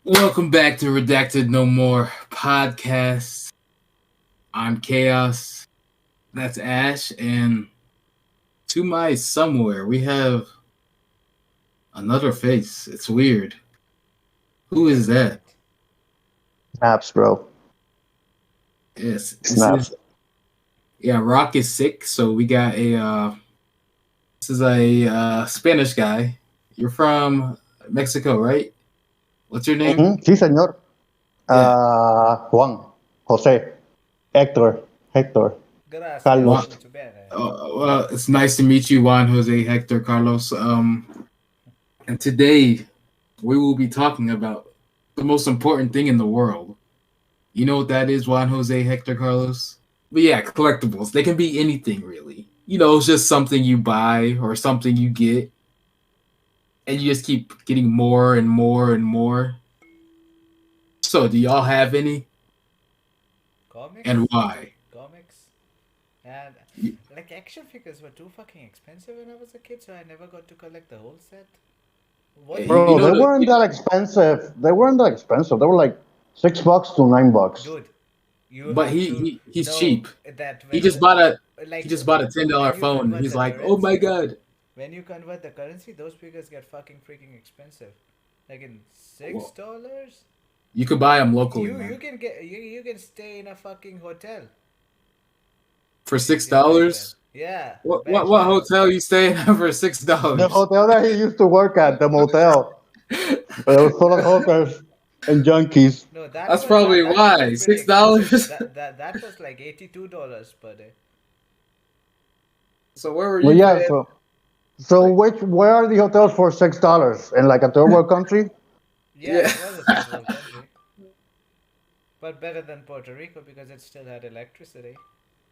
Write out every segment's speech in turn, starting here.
Welcome back to Redacted No More podcast. I'm Chaos. That's Ash. And to my somewhere, we have another face. It's weird. Who is that? It. Snaps, bro. Yes, this Snaps. is, yeah, Rock is sick. So we got this is a Spanish guy. You're from Mexico, right? What's your name? Sí, señor. Yeah. Juan, Jose, Héctor, Héctor, Gracias, Juan, Carlos. mucho bene. well, it's nice to meet you, Juan Jose Hector Carlos. And today we will be talking about the most important thing in the world. You know what that is, Juan Jose Hector Carlos? But yeah, collectibles. They can be anything really. It's just something you buy or something you get, and you just keep getting more and more and more. So, do y'all have any, and Comics? why? Comics? And Y- like action figures were too fucking expensive when I was a kid, so I never got to collect the whole set. What do You Bro, know they you the, weren't that expensive. They weren't that expensive. They were like $6 to $9. dude, you but have he, to he he's know cheap. that He just bought a he like just bought a $10 when you phone. convert He's the like, oh my currency, god. when you convert the currency, those figures get fucking freaking expensive. Like in six Well, dollars, you could buy them locally, you man. can get you can stay in a fucking hotel For six using that shit. dollars. Yeah, What hotel you staying at for six The dollars? hotel that he used to work at, the motel, it was full of hookers and junkies. no, That's probably that was why pretty six expensive. dollars. That was like $82 per day. So where were Well, you yeah. paying? So Like, where are the hotels for $6 in like a third world country? Yeah, yeah. it was a third world country, but better than Puerto Rico because it still had electricity.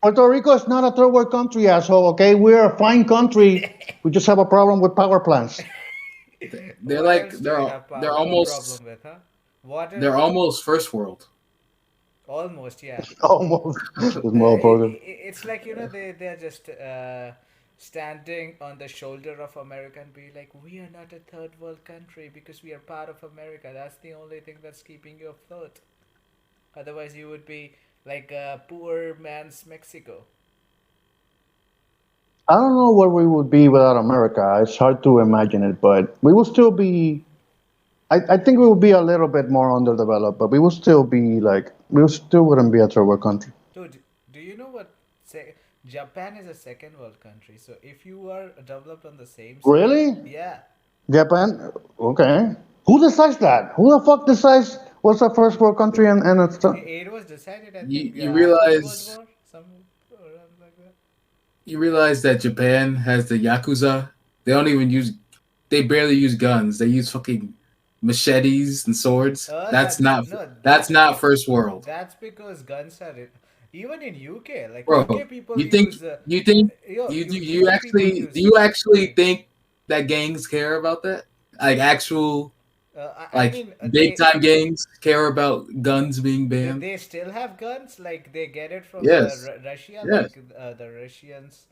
Puerto Rico is not a third world country, asshole. Okay, we're a fine country. We just have a problem with power plants. They're What like else do we have they're a problem with, huh? Water, they're almost first world. almost, yeah. Almost, this motherfucker. It's like they're just standing on the shoulder of America and be like, we are not a third world country because we are part of America. That's the only thing that's keeping you afloat. Otherwise, you would be like a poor man's Mexico. I don't know where we would be without America. It's hard to imagine it, but we will still be. I think we would be a little bit more underdeveloped, but we will still be like we still wouldn't be a third world country. Dude, do you know what? Japan is a second world country. So if you are developed on the same scale, Really? yeah, Japan? Okay. Who decides that? Who the fuck decides what's the first world country and it's it was decided. I You think you after the World realize War, some around like that. you realize that Japan has the yakuza. They don't even use. They barely use guns. They use fucking machetes and swords. That's That's not. no, That's not first world, that's because guns are even in UK. Like bro. UK people You think use you think you UK people actually do use you actually fucking. think that gangs care about that? Like actual I like mean, big time gangs care about guns being banned? they still have guns. Like they get it from Yes. Russia. Yes. Like the Russians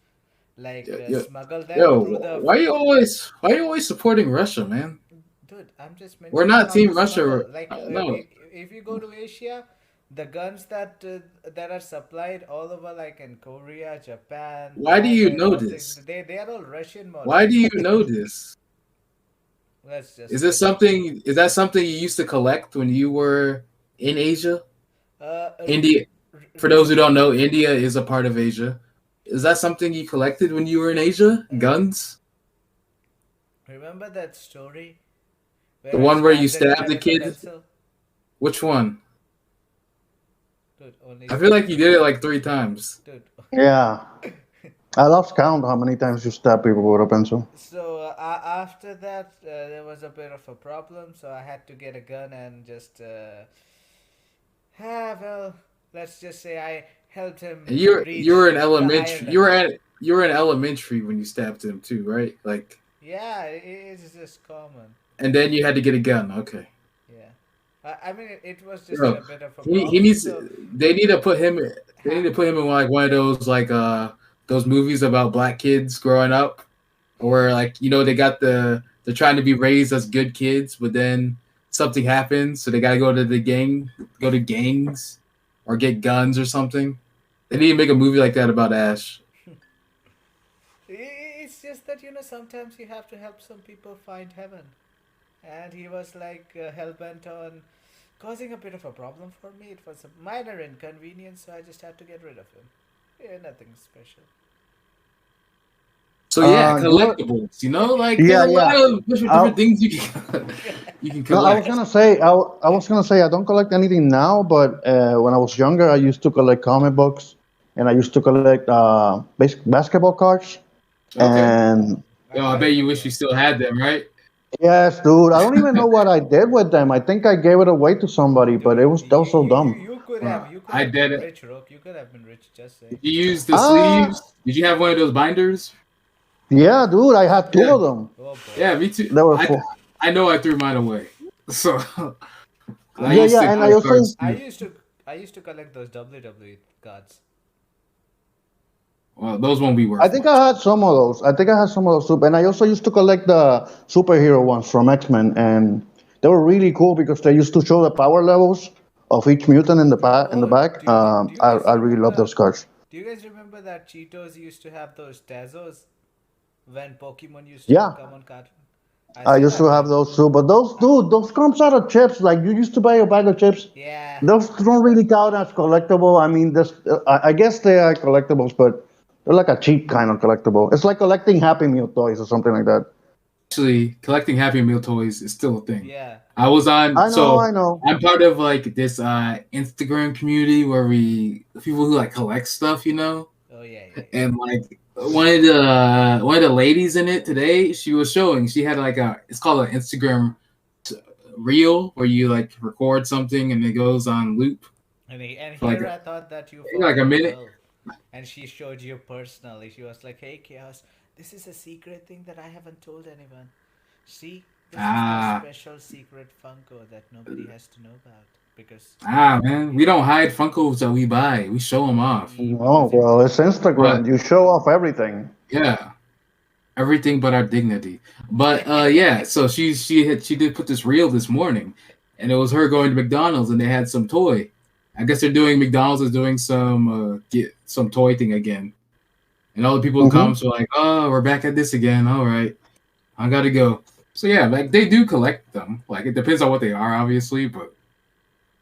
like Yo, yo, smuggle them through yo, the. why you always supporting Russia, man? Dude, I'm just We're mentioning not how the Team Russia. smuggle. Like No. if you go to Asia, the guns that are supplied all over, like in Korea, Japan, Why do you Thailand, know all things, this? they are all Russian Why do models. you know this? Let's Is just this say. something? Is that something you used to collect when you were in Asia? Uh, r- India. For r- those who don't know, India is a part of Asia. Is that something you collected when you were in Asia? Guns? remember that story The where I one where you stabbed a stabbed guy the with a kid? pencil? Which one? Dude, only I feel three. like you did it like 3 times. Dude. Yeah. I lost count how many times you stab people with a pencil. So after that, there was a bit of a problem, so I had to get a gun and just well, let's just say I helped him And you were reach in the higher elementary. level. You were in elementary when you stabbed him too, right? Like, Yeah, it's just common. and then you had to get a gun. Okay. Yeah, I mean it was just Bro, a bit of a he problem. needs. So, They need to put him. They need ha- to put him in like one of those those movies about black kids growing up, where like they got they're trying to be raised as good kids, but then something happens, so they gotta go to gangs, or get guns or something. They need to make a movie like that about Ash. It's just that sometimes you have to help some people find heaven, and he was like hell bent on causing a bit of a problem for me. It was a minor inconvenience, so I just had to get rid of him. Yeah, nothing special. So yeah, You know, collectibles. Like there's yeah, a lot yeah. of different I, things you can you can no, I was collect. gonna say, I was gonna say, I don't collect anything now, but when I was younger, I used to collect comic books, and I used to collect basketball cards, Okay. and Yo, I I bet you remember wish you those. still had them, right? yes, dude. I don't even know what I did with them. I think I gave it away to somebody, but Dude, that was so dumb. you could have Bro, I did been it. rich, Rook. You could have been rich. Just Did saying. you use the Ah, sleeves? Did you have one of those binders? yeah, dude. I had two Yeah. of them. Oh boy. Yeah, me too. They were full. I know I threw mine away. So I Yeah, used to yeah, and I collect also cards I too. used to I used to collect those WWE cards. Well, those won't be I worth think much. I had some of those. I think I had some of those too. And I also used to collect the superhero ones from X-Men, and they were really cool because they used to show the power levels of each mutant in the Oh, back. do you guys I really love remember? those cards. Do you guys remember that Cheetos used to have those Tazos when Pokemon used to Yeah, come on cartoon? I I still used to have have mine. those too. But those, dude, those comes out of chips. Like you used to buy a bag of chips. Yeah. Those don't really count as collectible. I mean, I guess they are collectibles, but they're like a cheap kind of collectible. It's like collecting Happy Meal toys or something like that. Actually, collecting Happy Meal toys is still a thing. Yeah. I was on, I so know. I'm part of like this Instagram community where we people who like collect stuff, Oh yeah, yeah, yeah. and like one of the ladies in it today, she was showing she had like it's called an Instagram reel where you like record something and it goes on loop And for like here I thought that you like found a a minute. girl, and she showed you personally. She was like, "Hey, Chaos, this is a secret thing that I haven't told anyone. See, this is the Ah, special secret Funko that nobody has to know about because man, we don't hide Funkos that we buy. We show them off. No, because you well, it's know. Instagram. But You show off everything. yeah, everything but our dignity. But yeah, so she did put this reel this morning, and it was her going to McDonald's and they had some toy. I guess they're doing McDonald's is doing some get some toy thing again, and all the people in the Hmm. comments were like, "Oh, we're back at this again. All right, I gotta go." So yeah, like they do collect them. Like it depends on what they are, obviously, but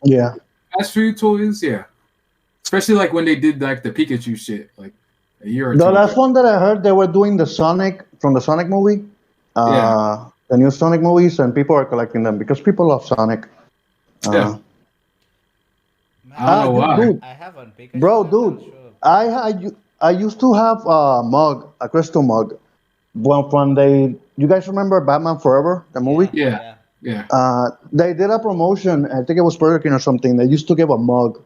Yeah. fast food toys, yeah, especially like when they did like the Pikachu shit like a year or The two ago. last one that I heard, they were doing the Sonic from the Sonic movie, Yeah, the new Sonic movies, and people are collecting them because people love Sonic. yeah. Uh, I don't know why. dude, I have one Pikachu bro, left. I'll dude, show. I used to have a mug, a crystal mug. Well, you guys remember Batman Forever, the movie? Yeah, Yeah, yeah. yeah. They did a promotion. I think it was Burger King or something. They used to give a mug,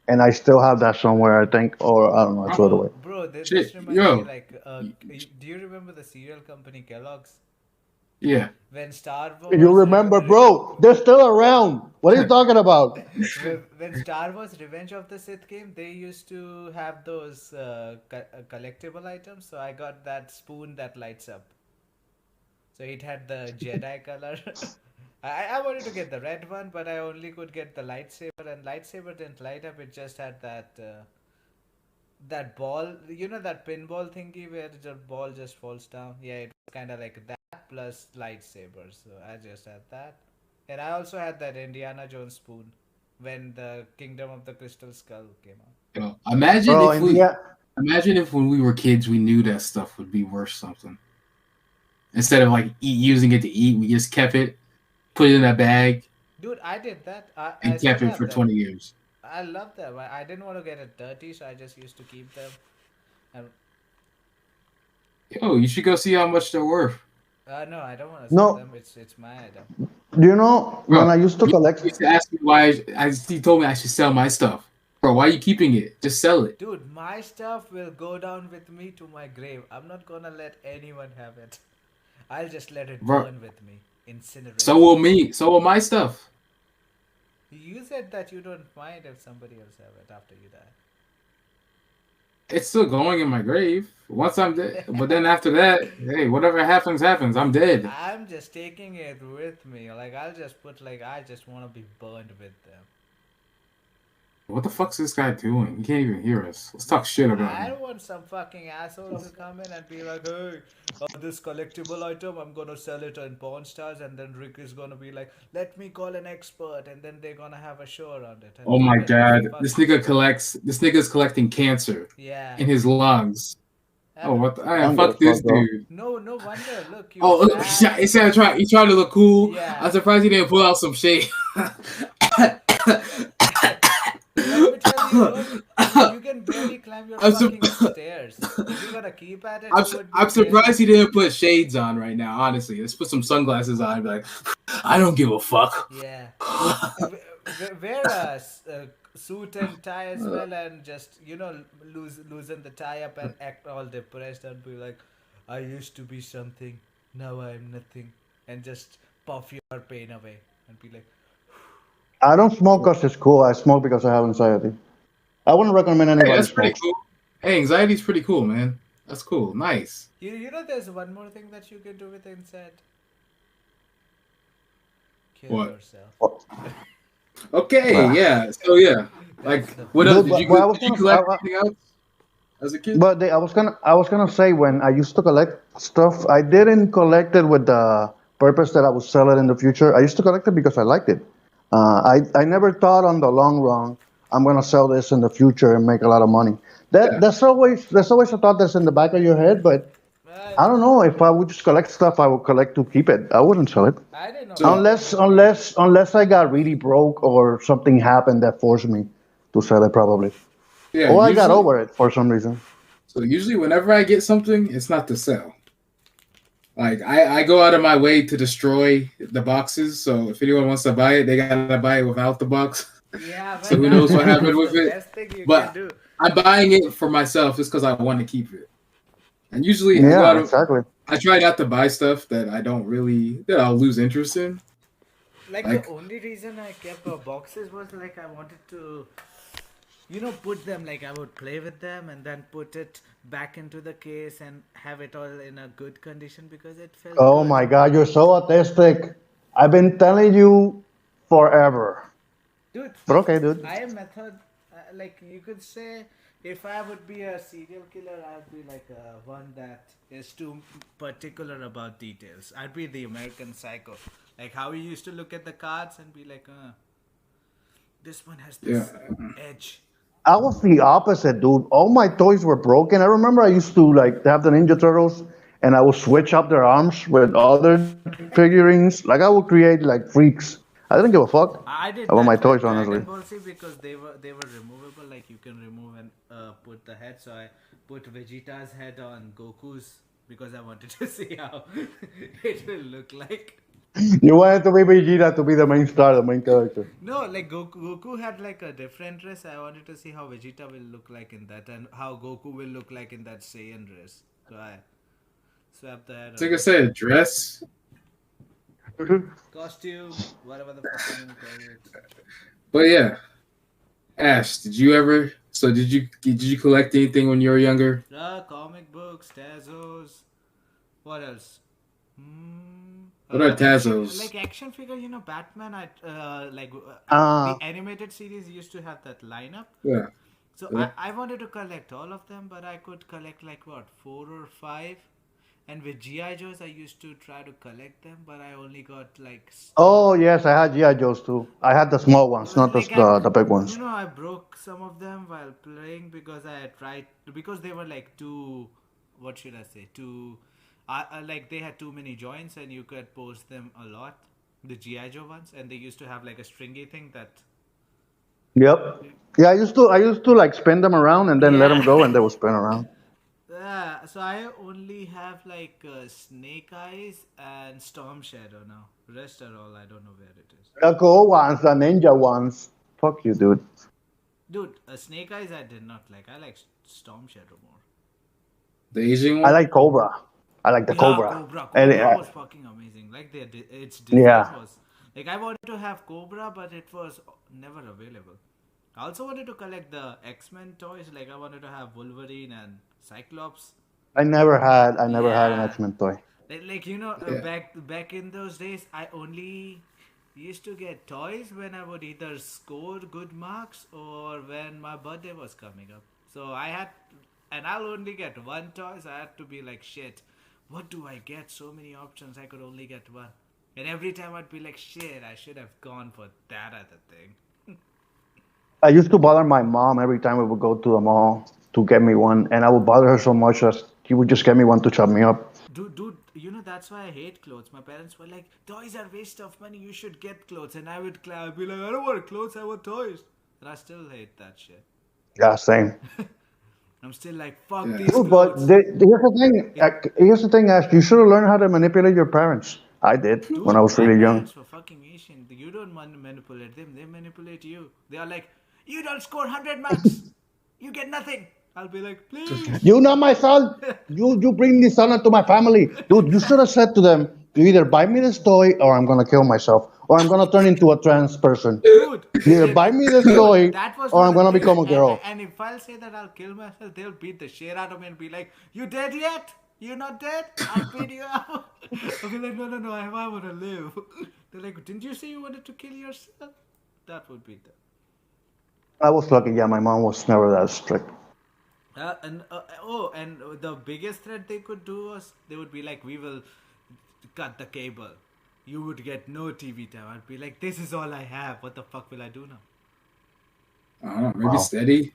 and I still have that somewhere. I think, or I don't know. I threw it away. Bro, this Shit, reminds me yo, like, do you remember the cereal company Kellogg's? yeah. When Star You Wars remember, bro? They're still around. What are you talking about? when Star Wars Revenge of the Sith came, they used to have those collectible items. So I got that spoon that lights up. So it had the Jedi color. I wanted to get the red one, but I only could get the lightsaber, and lightsaber didn't light up. It just had that ball, that pinball thingy where the ball just falls down. Yeah, it was kind of like that plus lightsaber. So I just had that, and I also had that Indiana Jones spoon when the Kingdom of the Crystal Skull came out. Yo, Bro, in the imagine if when we were kids we knew that stuff would be worth something. Instead of like using it to eat, we just kept it, put it in a bag, Dude, I did that. I and still kept it have for them. 20 years. I love them. I didn't want to get it dirty, so I just used to keep them. And Yo, you should go see how much they're worth. no, I don't want to sell no, them. It's my item. you know when Bro, I used to you collect. used to ask me why he told me I should sell my stuff. Bro, why are you keeping it? Just sell it. Dude, my stuff will go down with me to my grave. I'm not gonna let anyone have it. I'll just let it Bro, burn with me. so will Incineration. me. So will my stuff. You said that you don't mind if somebody else have it after you die. It's still going in my grave. Once I'm dead, but then after that, hey, whatever happens, happens. I'm dead. I'm just taking it with me. Like I'll just put like I just want to be burned with them. What the fuck's this guy doing? He can't even hear us. Let's talk shit about I him. don't want some fucking asshole to come in and be like, hey, this collectible item, I'm gonna sell it on Pawn Stars, and then Rick is gonna be like, let me call an expert, and then they're gonna have a show around it, and Oh we're my gonna just god, fuck this this nigga shit up. collects. This nigga's collecting cancer Yeah. in his lungs. Oh, Ab- what? The, I ah, don't give a fuck this fuck, bro. dude. no, no wonder. Look, you're Oh, look, fat. he said he tried to look cool. I'm Yeah. surprised he didn't pull out some shade. Let me tell you, look, you can barely climb your I'm, sur- fucking stairs. If you're gonna keep at it, I'm, you would be I'm barely. surprised he didn't put shades on right now. Honestly, let's put some sunglasses on. And be like, I don't give a fuck. Yeah. Wear a suit and tie as well, and just loosen the tie up and act all depressed and be like, I used to be something, now I'm nothing, and just puff your pain away and be like, I don't smoke because it's cool. I smoke because I have anxiety. I wouldn't recommend Hey, anybody that's pretty smokes. cool. Hey, anxiety's pretty cool, man. That's cool. Nice. there's one more thing that you can do with insect. Kill What? yourself. Well, Okay, well, yeah. So yeah, like That's the what else dude, did you but I was did you gonna, collect anything else as a kid? but I was gonna say when I used to collect stuff, I didn't collect it with the purpose that I would sell it in the future. I used to collect it because I liked it. I never thought on the long run I'm gonna sell this in the future and make a lot of money. Yeah. That's always a thought that's in the back of your head, but I don't know if I would just collect stuff. I would collect to keep it. I wouldn't sell it I didn't know So back in the day. unless I got really broke or something happened that forced me to sell it probably. yeah, Or I got usually over it for some reason. whenever I get something, it's not to sell. Like I go out of my way to destroy the boxes. So if anyone wants to buy it, they gotta buy it without the box. Yeah, So well, who knows what happened that's with the it? best thing you can But do. I'm buying it for myself just because I want to keep it. And usually I go out Yeah, of exactly. I try not to buy stuff that I don't really that I'll lose interest in. Like the Like only reason I kept boxes was like I wanted to, put them like I would play with them and then put it back into the case and have it all in a good condition because it felt Oh good. my God, you're so autistic. I've been telling you forever. Dude, But okay, dude. I am method, like you could say, if I would be a serial killer, I'd be like one that is too particular about details. I'd be the American Psycho, like how we used to look at the cards and be like, this one has yeah. this edge. I was the opposite, dude. All my toys were broken. I remember I used to like have the Ninja Turtles, and I would switch up their arms with other figurines. Like I would create like freaks. I didn't give a fuck I about did my that toys, with honestly. Dragon Ball Z because they were removable. Like you can remove and put the head. So I put Vegeta's head on Goku's because I wanted to see how it will look like. You wanted to be Vegeta to be the main star, the main character. No, like Goku had like a different dress. I wanted to see how Vegeta will look like in that and how Goku will look like in that Saiyan dress. So I swapped the head It's on like I it. said, dress. Costume, whatever the fuck you want to call it. But yeah, Ash, did you ever? So did you collect anything when you were younger? Comic books, Tazos. What else? What are Action Tazos? like action figure. Batman. Uh, The animated series used to have that lineup. Yeah. So Yeah. I wanted to collect all of them, but I could collect like what 4 or 5. And with GI Joes, I used to try to collect them, but I only got like oh yes, I had GI Joes too. I had the small ones, not like the big ones. I broke some of them while playing because I had tried because they were like too, what should I say, too, like they had too many joints and you could post them a lot, the GI Joe ones, and they used to have like a stringy thing that, Yep. Yeah, I used to like spin them around and then let them yeah. go and they would spin around. Yeah, so I only have like Snake Eyes and Storm Shadow now. Rest are all I don't know where it is. The cool ones, the ninja ones. Fuck you, dude. Dude, Snake Eyes I did not like. I like Storm Shadow more. The Asian I one? like Cobra. I like the Yeah, Cobra. Cobra. And Cobra was fucking amazing. Like its design yeah, was like I wanted to have Cobra, but it was never available. I also wanted to collect the X-Men toys. Like I wanted to have Wolverine and Cyclops. I never had an Yeah, X-Men toy. like Yeah. back in those days, I only used to get toys when I would either score good marks or when my birthday was coming up. So I had, and I'll only get one toy. So I had to be like, shit, what do I get? So many options. I could only get one. And every time I'd be like, shit, I should have gone for that other thing. I used to bother my mom every time we would go to the mall to get me one, and I would bother her so much that she would just get me one to shut me up. Dude, that's why I hate clothes. My parents were like, toys are waste of money. You should get clothes. And I'd be like, I don't want clothes. I want toys. And I still hate that shit. Yeah, same. I'm still like, fuck Yeah. these Dude, but clothes. here's the thing. It, Here's the thing, Ash. You should have learned how to manipulate your parents. I did when I dude, was my really young. parents were fucking Asian. You don't manipulate them. They manipulate you. They are like, you don't score 100 marks. You get nothing. I'll be like, please. You not my son. You bring this son into my family, dude. You should have said to them, you either buy me this toy or I'm gonna kill myself or I'm gonna turn into a trans person. Dude, You either buy me this dude, toy that was or not I'm a gonna thing. become a girl. And if I'll say that I'll kill myself, they'll beat the shit out of me and be like, "You dead yet? You're not dead? I'll beat you out." I'll be like, "No, no, I want to live." They're like, "Didn't you say you wanted to kill yourself?" That would be the. I was lucky. Yeah, my mom was never that strict. And the biggest threat they could do was they would be like, "We will cut the cable. You would get no TV time." I'd be like, "This is all I have. What the fuck will I do now?" I don't know, maybe Wow. steady.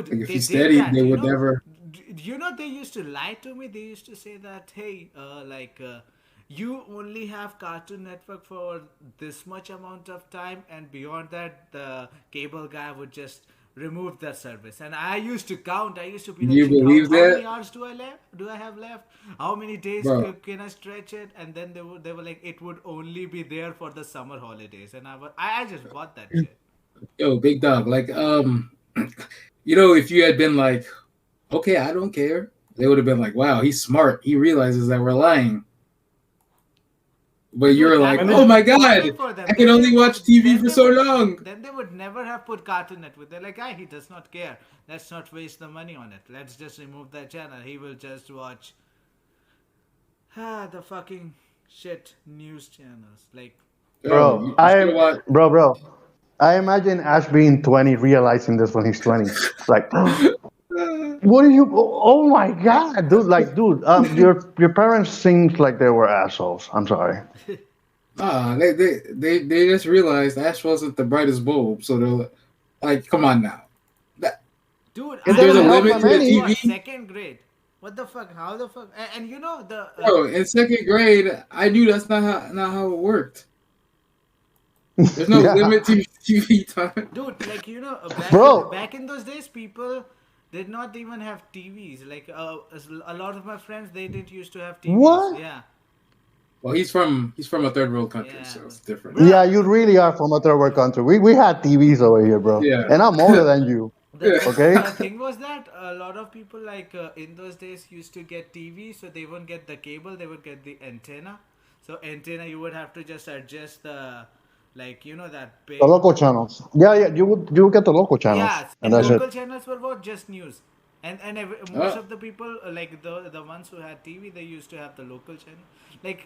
Like Dude, if they you did steady, that. they would never. They used to lie to me. They used to say that, hey, you only have Cartoon Network for this much amount of time, and beyond that, the cable guy would just remove the service. And I used to count. I used to be like, You shit, believe how many that, hours do I left? Do I have left? How many days bro? can I stretch it? And then they were like, it would only be there for the summer holidays. And I just bought that shit. Yo, big dog. Like if you had been like, okay, I don't care, they would have been like, wow, he's smart. He realizes that we're lying. But Dude, you're that like, And would it, oh have my been god, perfect for them. I can only watch TV for so long. Then they would never have put Cartoon Network. They're like, ah, he does not care. Let's not waste the money on it. Let's just remove that channel. He will just watch the fucking shit news channels. Like, Oh, you should have watched. bro. I imagine Ash being 20, realizing this when he's 20. Like, what are you? Oh my God, dude! Like, dude, your parents seems like they were assholes. I'm sorry. They just realized Ash wasn't the brightest bulb, so they're like, come on now. That, dude, It I there's a doesn't was help limit them to the in any. what TV. second grade? What the fuck? How the fuck? And you know the Bro, in second grade, I knew that's not how it worked. There's no Yeah, limit to TV time. dude, like bro. back in those days, people did not even have TVs. Like a lot of my friends, they didn't used to have TVs. What? Yeah, Well, he's from a third world country, yeah, so but it's different. Yeah, bruh, you really are from a third world country. We had TVs over here, bro, Yeah. and I'm older than you. the thing Okay. the thing was that a lot of people like in those days used to get TV, so they wouldn't get the cable, they would get the antenna. So antenna, you would have to just adjust the like that The pin. local channels. Yeah, yeah. You would get the local channels, Yeah, and and that's it. local channels were what just news. Most Uh, of the people like the ones who had TV, they used to have the local channel. Like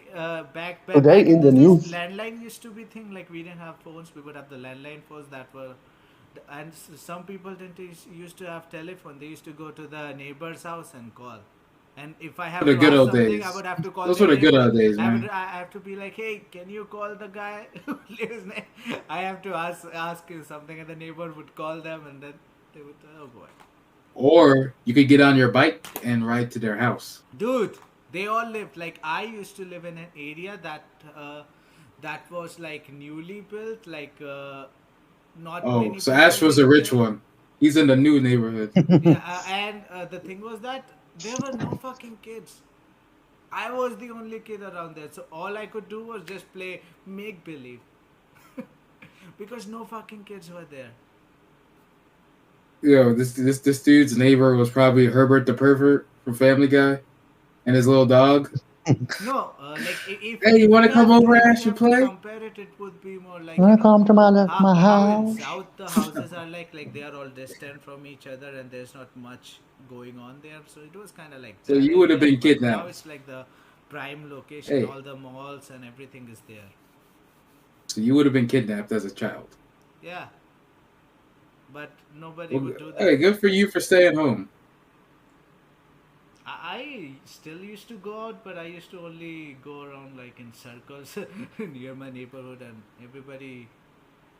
Today back in in the those days, news. landline used to be thing. Like we didn't have phones, we would have the landline phones that were. And some people didn't used to have telephone. They used to go to the neighbor's house and call. And if I for have the to good ask old something, I days. would have to call Those were their the good neighbor. old days, man. I have to be like, hey, can you call the guy who lives next? I have to ask you something, and the neighbor would call them, and then they would, oh boy, Or you could get on your bike and ride to their house. dude, they all lived like I used to live in an area that was like newly built, like not Oh, many so people Ash was a lived rich there. one. He's in the new neighborhood. Yeah, and the thing was that there were no fucking kids. I was the only kid around there, so all I could do was just play make believe because no fucking kids were there. This dude's neighbor was probably Herbert the pervert from Family Guy, and his little dog. No, like Hey, you want to come over, if we Ash, and have to play? compare it, it would be more like, you Wanna know, come to my how in house? South the houses are like they are all distant from each other and there's not much going on there. So it was kind of like So that you would have area. been But now kidnapped. it's like the prime location, Hey, all the malls and everything is there. so you would have been kidnapped as a child. Yeah, but nobody Well, would do that. hey, good for you for staying home. I still used to go out, but I used to only go around like in circles near my neighborhood, and everybody,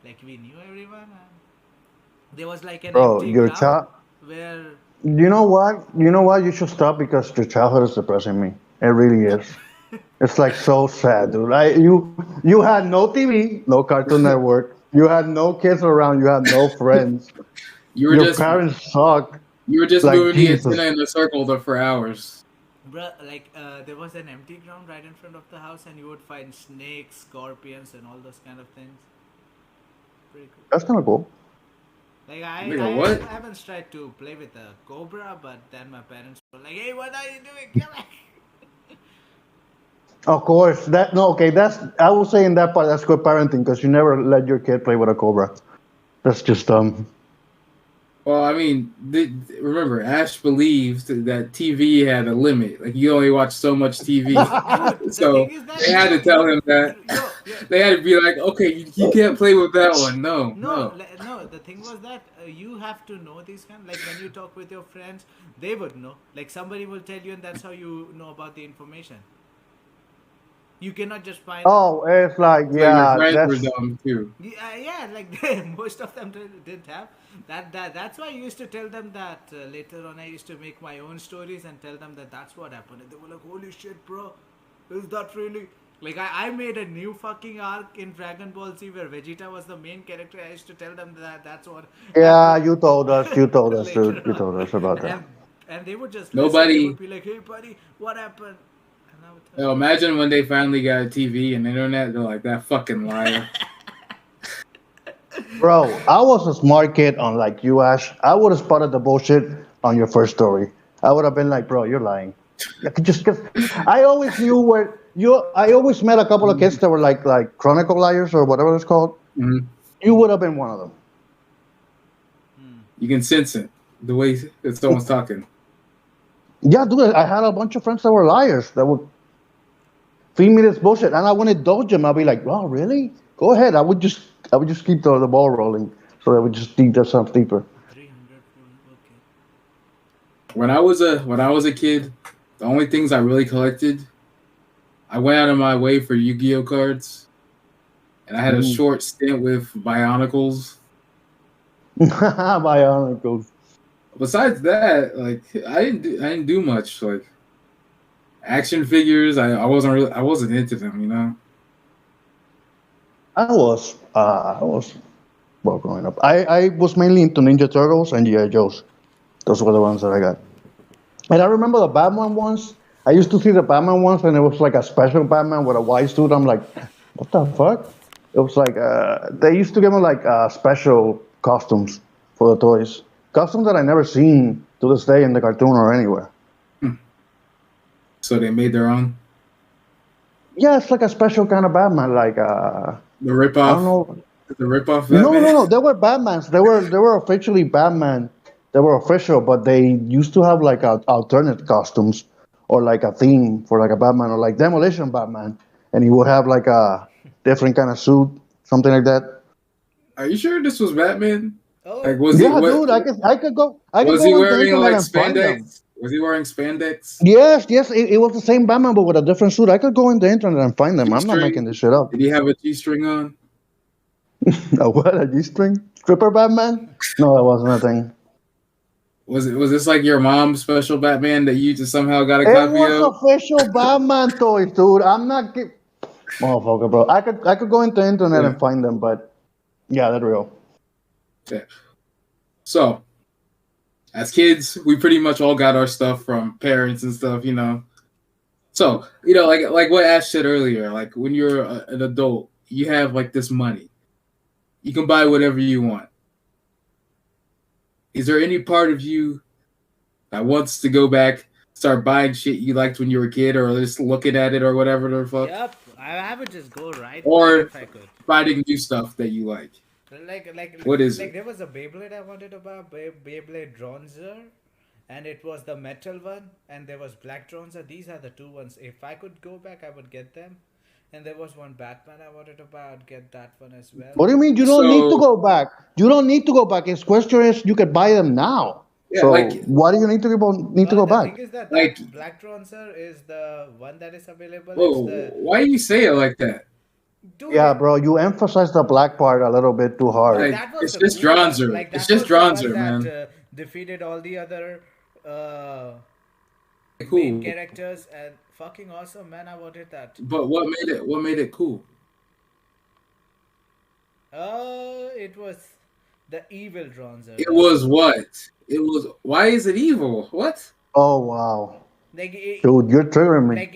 like, we knew everyone. And there was like an Bro, empty your ground child. where, You know what? You know what? You should stop because your childhood is depressing me. It really is. It's like so sad, dude. You had no TV, no Cartoon Network. You had no kids around. You had no friends. You were Your just parents suck. you were just Like moving the Jesus. antenna in a circle for hours. bruh, like there was an empty ground right in front of the house, and you would find snakes, scorpions, and all those kind of things. Pretty cool. That's kind of cool. Like Nigga, what? I haven't tried to play with a cobra, but then my parents were like, "Hey, what are you doing? Come back!" Of course. That no. Okay. That's. I will say in that part that's good parenting because you never let your kid play with a cobra. That's just Well, I mean, remember, Ash believed that TV had a limit. Like you only watch so much TV, Dude, the thing so is that they had to tell him that. yo, They had to be like, okay, you can't play with that one. No, no, no. no. The thing was that you have to know these kind. Like when you talk with your friends, they would know. Like somebody will tell you, and that's how you know about the information. You cannot just find. Oh, it's like So your yeah. friends were That's dumb too. Yeah, like most of them didn't have that. That's why I used to tell them that later on. I used to make my own stories and tell them that that's what happened. And they were like, "Holy shit, bro! Is that really?" Like I made a new fucking arc in Dragon Ball Z where Vegeta was the main character. I used to tell them that that's what yeah. happened You told us. You told us, dude. later You on, told us about that. and they would just listen. They would Nobody. be like, "Hey, buddy, what happened?" And I would tell Oh, them. imagine when they finally got a TV and internet. They're like that fucking liar. Bro, I was a smart kid, unlike you, Ash. I would have spotted the bullshit on your first story. I would have been like, bro, you're lying. Like, just because I always knew where you. I always met a couple of kids that were like chronicle liars or whatever it's called. Mhm. You would have been one of them. You can sense it the way that someone's talking. Yeah, dude. I had a bunch of friends that were liars that would feed me this bullshit, and I wouldn't indulge them. I'd be like, "Oh, really? Go ahead." I would just keep the ball rolling, so that would just dig themselves deeper. 300 okay. When I was a kid, the only things I really collected, I went out of my way for Yu-Gi-Oh cards, and I had a Mm. short stint with Bionicles. Bionicles. Besides that, like I didn't do much. Like action figures, I wasn't into them. I was well growing up. I was mainly into Ninja Turtles and GI Joes. Those were the ones that I got. And I remember the Batman ones. I used to see the Batman ones, and it was like a special Batman with a white suit. I'm like, what the fuck? It was like they used to give me like special costumes for the toys, costumes that I never seen to this day in the cartoon or anywhere. So they made their own. Yeah, it's like a special kind of Batman. Like The I don't ripoff, know. the ripoff No, no, Batman. no. They were Batmans. They were officially Batman. They were official, but they used to have like alternate costumes or like a theme for like a Batman or like Demolition Batman, and he would have like a different kind of suit, something like that. Are you sure this was Batman? Like, Oh, was he Yeah, what? dude. I could Was go he on the wearing internet like and find them. spandex? Was he wearing spandex? Yes, yes. It was the same Batman, but with a different suit. I could go on the internet and find them. G I'm not string? making this shit up. Did he have a G string on? A what? A G-string? Stripper Batman? No, that wasn't a thing. Was this like your mom's special Batman that you just somehow got a It copy was of? official Batman toys, dude. I'm not motherfucker, bro. I could go into the internet Yeah. and find them, but yeah, they're real. Yeah. So, as kids, we pretty much all got our stuff from parents and stuff. So, like what Ash said earlier, like when you're an adult, you have like this money. You can buy whatever you want. Is there any part of you that wants to go back start buying shit you liked when you were a kid, or just looking at it, or whatever the fuck, Yep, I would just go right back or if I could. finding new stuff that you like? What is Like it? there was a Beyblade I wanted to buy, Beyblade Bronzer, and it was the metal one, and there was Black Bronzer. These are the two ones. If I could go back, I would get them. And there was one Batman I wanted to buy. I'd get that one as well. What do you mean? You don't need to So go back. You don't need to go back. His question is, you could buy them now. yeah, So why do you need to go The back? thing is that like, Black Bronzer is the one that is available. It's whoa, the why do you say it like that? dude. Yeah, bro, you emphasize the black part a little bit too Dude, hard. Like, that was it's the just cool one. Dronzer. Like It's that just was the one Dronzer, that man. defeated all the other uh, main Cool. characters and fucking awesome, man. I wanted that. But what made it? What made it cool? It was the evil Dronzer. It was what? It was. Why is it evil? What? Oh wow, Like it, dude, you're triggering me.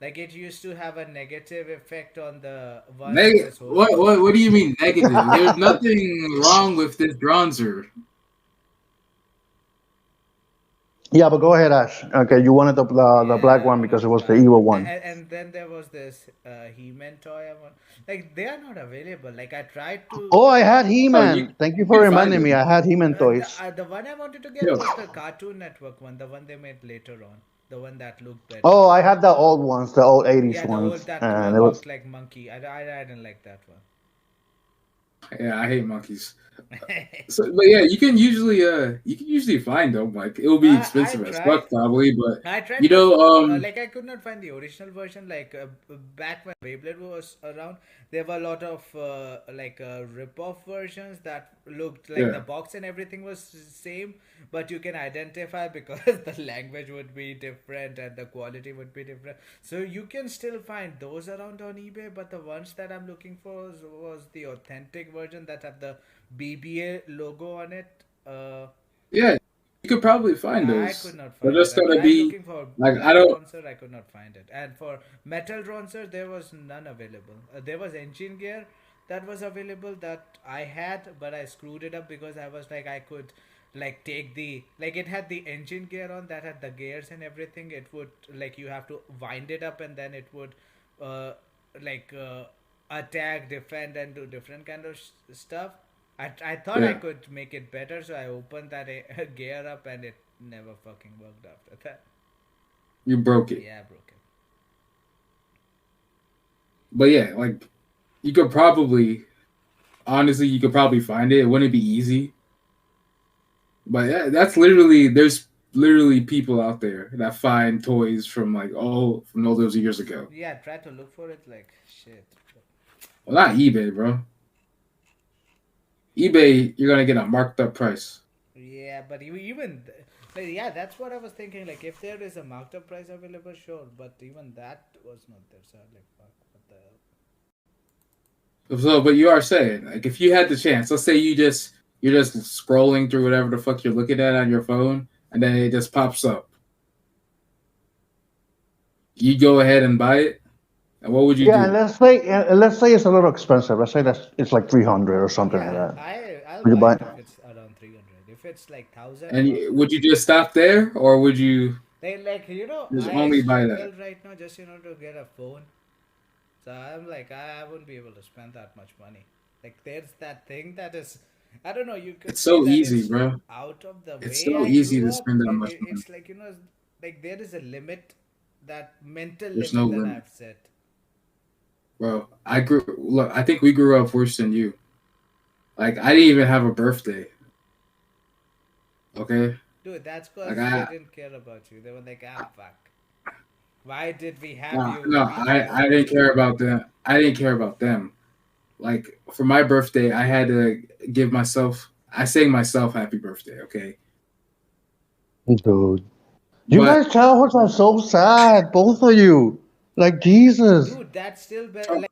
like it used to have a negative effect on the one who was What? holding it. What? What do you mean negative? There's nothing wrong with this Bronzer. Yeah, but go ahead, Ash. Okay, you wanted the black Yeah, I one because wanted it the was the black evil one. one. And then there was this He-Man toy. I want. Like they are not available. Like I tried to. Oh, I had Oh, He-Man. Thank you you for can find reminding me. them. I had He-Man toys. The one I wanted to get Yo, was the Cartoon Network one, the one they made later on, the one that looked better. Oh, I had the old ones, the old '80s Yeah, the old ones, that and one it was. looked like monkey. I didn't like that one. yeah, I hate monkeys. So, but yeah, you can usually find them. Like it'll be I expensive as tried. fuck probably, but I tried, you but know, like I could not find the original version. Like back when Beyblade was around, there were a lot of rip-off versions that looked like the yeah, box and everything was same, but you can identify because the language would be different and the quality would be different. So you can still find those around on eBay, but the ones that I'm looking for was the authentic version that had the BBA logo on it. yeah, you could probably find I those. could not They're find it. just I gonna tried be looking for like I Black don't. Droncer, I could not find it. And for Metal Droncer, there was none available. There was Engine Gear that was available that I had, but I screwed it up because I was like, I could like take the like it had the engine gear on that had the gears and everything. It would like you have to wind it up and then it would uh like attack, defend, and do different kind of stuff. I thought I Yeah, could make it better, so I opened that gear up and it never fucking worked after that. you broke it. Yeah, broken. But yeah, like you could probably honestly, you could probably find it. It wouldn't be easy, but yeah, that's literally there's literally people out there that find toys from like all those years ago. Yeah, try to look for it like shit. Well, not eBay, bro. eBay, you're gonna get a marked up price. Yeah, but like, yeah, that's what I was thinking. Like, if there is a marked up price available, sure. But even that was not there. So I'm like, fuck, what the hell? So, but you are saying like if you had the chance, let's say you're just scrolling through whatever the fuck you're looking at on your phone, and then it just pops up. You go ahead and buy it, and what would you Yeah, and do? let's say it's a little expensive. Let's say that's it's like 300 or something like Yeah, that. I'll Would you buy buy it it? if it's around 300. If it's like 1,000 And or would you just stop there, or would you like just I only buy that? struggle right now just to get a phone. So I'm like, I wouldn't be able to spend that much money. Like, there's that thing that is, I don't know, you could It's say so that easy, it's bro. out of the It's way so I easy grew to up. spend that much money. It's like, like there is a limit, that mental There's no limit that limit, I've set. bro. I grew. Look, I think we grew up worse than you. Like I didn't even have a birthday. Okay, Dude, that's like because they didn't care about you. They were like, fuck. Why did we have no, you? no, We can I afford didn't you. care about them. I didn't care about them. Like for my birthday, I had to give myself. I sang myself happy birthday. Okay, Dude, you but guys' childhoods are so sad, both of you. Like Jesus. Dude, that's still better. um, Like,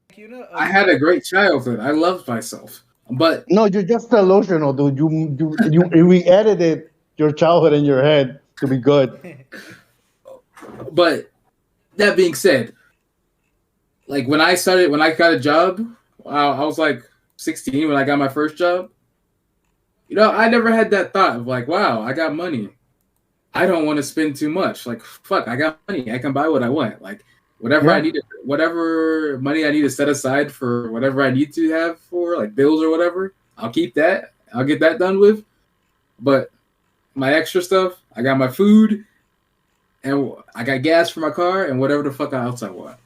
I had a great childhood. I loved myself. But No, you're just delusional, dude. You re-edited your childhood in your head to be good. but that being said, like when I got a job, I was like 16 when I got my first job. You know, I never had that thought of like, wow, I got money. I don't want to spend too much. Like, fuck, I got money. I can buy what I want. Like, Yeah. whatever money I need to set aside for whatever I need to have for like bills or whatever, I'll keep that. I'll get that done with. But my extra stuff, I got my food and I got gas for my car and whatever the fuck else I want.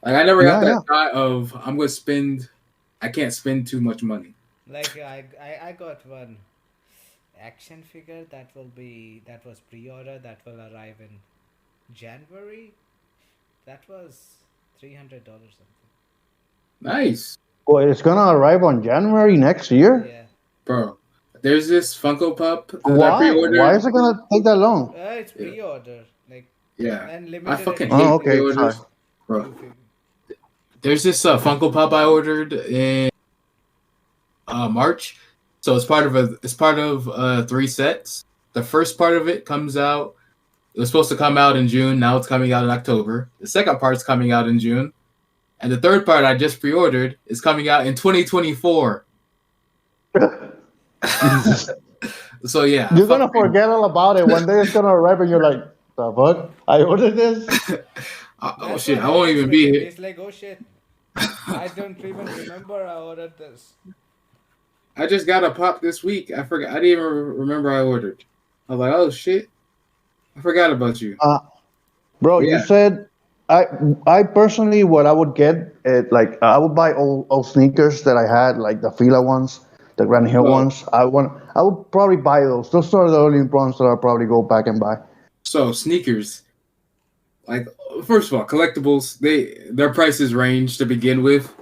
Like, I never got Yeah, yeah. that thought of I'm gonna spend. I can't spend too much money. Like I got one action figure that was pre-order that will arrive in January. That was $300 something. Nice, Well, it's gonna arrive on January next year. Yeah. bro. There's this Funko Pop that I Why? Why pre-ordered. is it gonna take that long? It's Yeah, pre-order, like, yeah. and I limited fucking edition Oh, hate okay, sorry. pre-orders, bro. few fig- There's this Funko Pop I ordered in March. So it's part of three sets. The first part of it comes out. It was supposed to come out in June. Now it's coming out in October. The second part's coming out in June, and the third part I just pre-ordered is coming out in 2024. Jesus. So yeah, You're fuck gonna me. forget all about it. One day it's gonna arrive and you're like, the fuck? I ordered this? Oh That's shit, what I won't happens even with be him. here. He's like, oh shit, I don't even remember I ordered this. I just got a pop this week. I forgot. I didn't even remember I ordered. I was like, oh shit, I forgot about you. Uh, Bro, But you yeah, said I personally what I would get it like I would buy old sneakers that I had like the Fila ones, the Grand Hill so ones. I would probably buy those. Those are the only ones that I'll probably go back and buy. so sneakers. Like first of all, collectibles their prices range to begin with,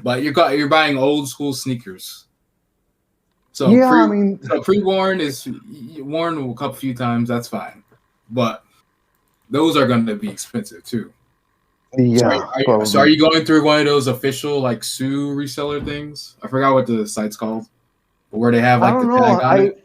but you're buying old school sneakers. So Yeah, I mean, pre-worn is worn a couple few times. That's fine, but those are going to be expensive too. yeah, So are probably. you going through one of those official like Sue reseller things? I forgot what the site's called, but where they have I like the don't know. tag on it.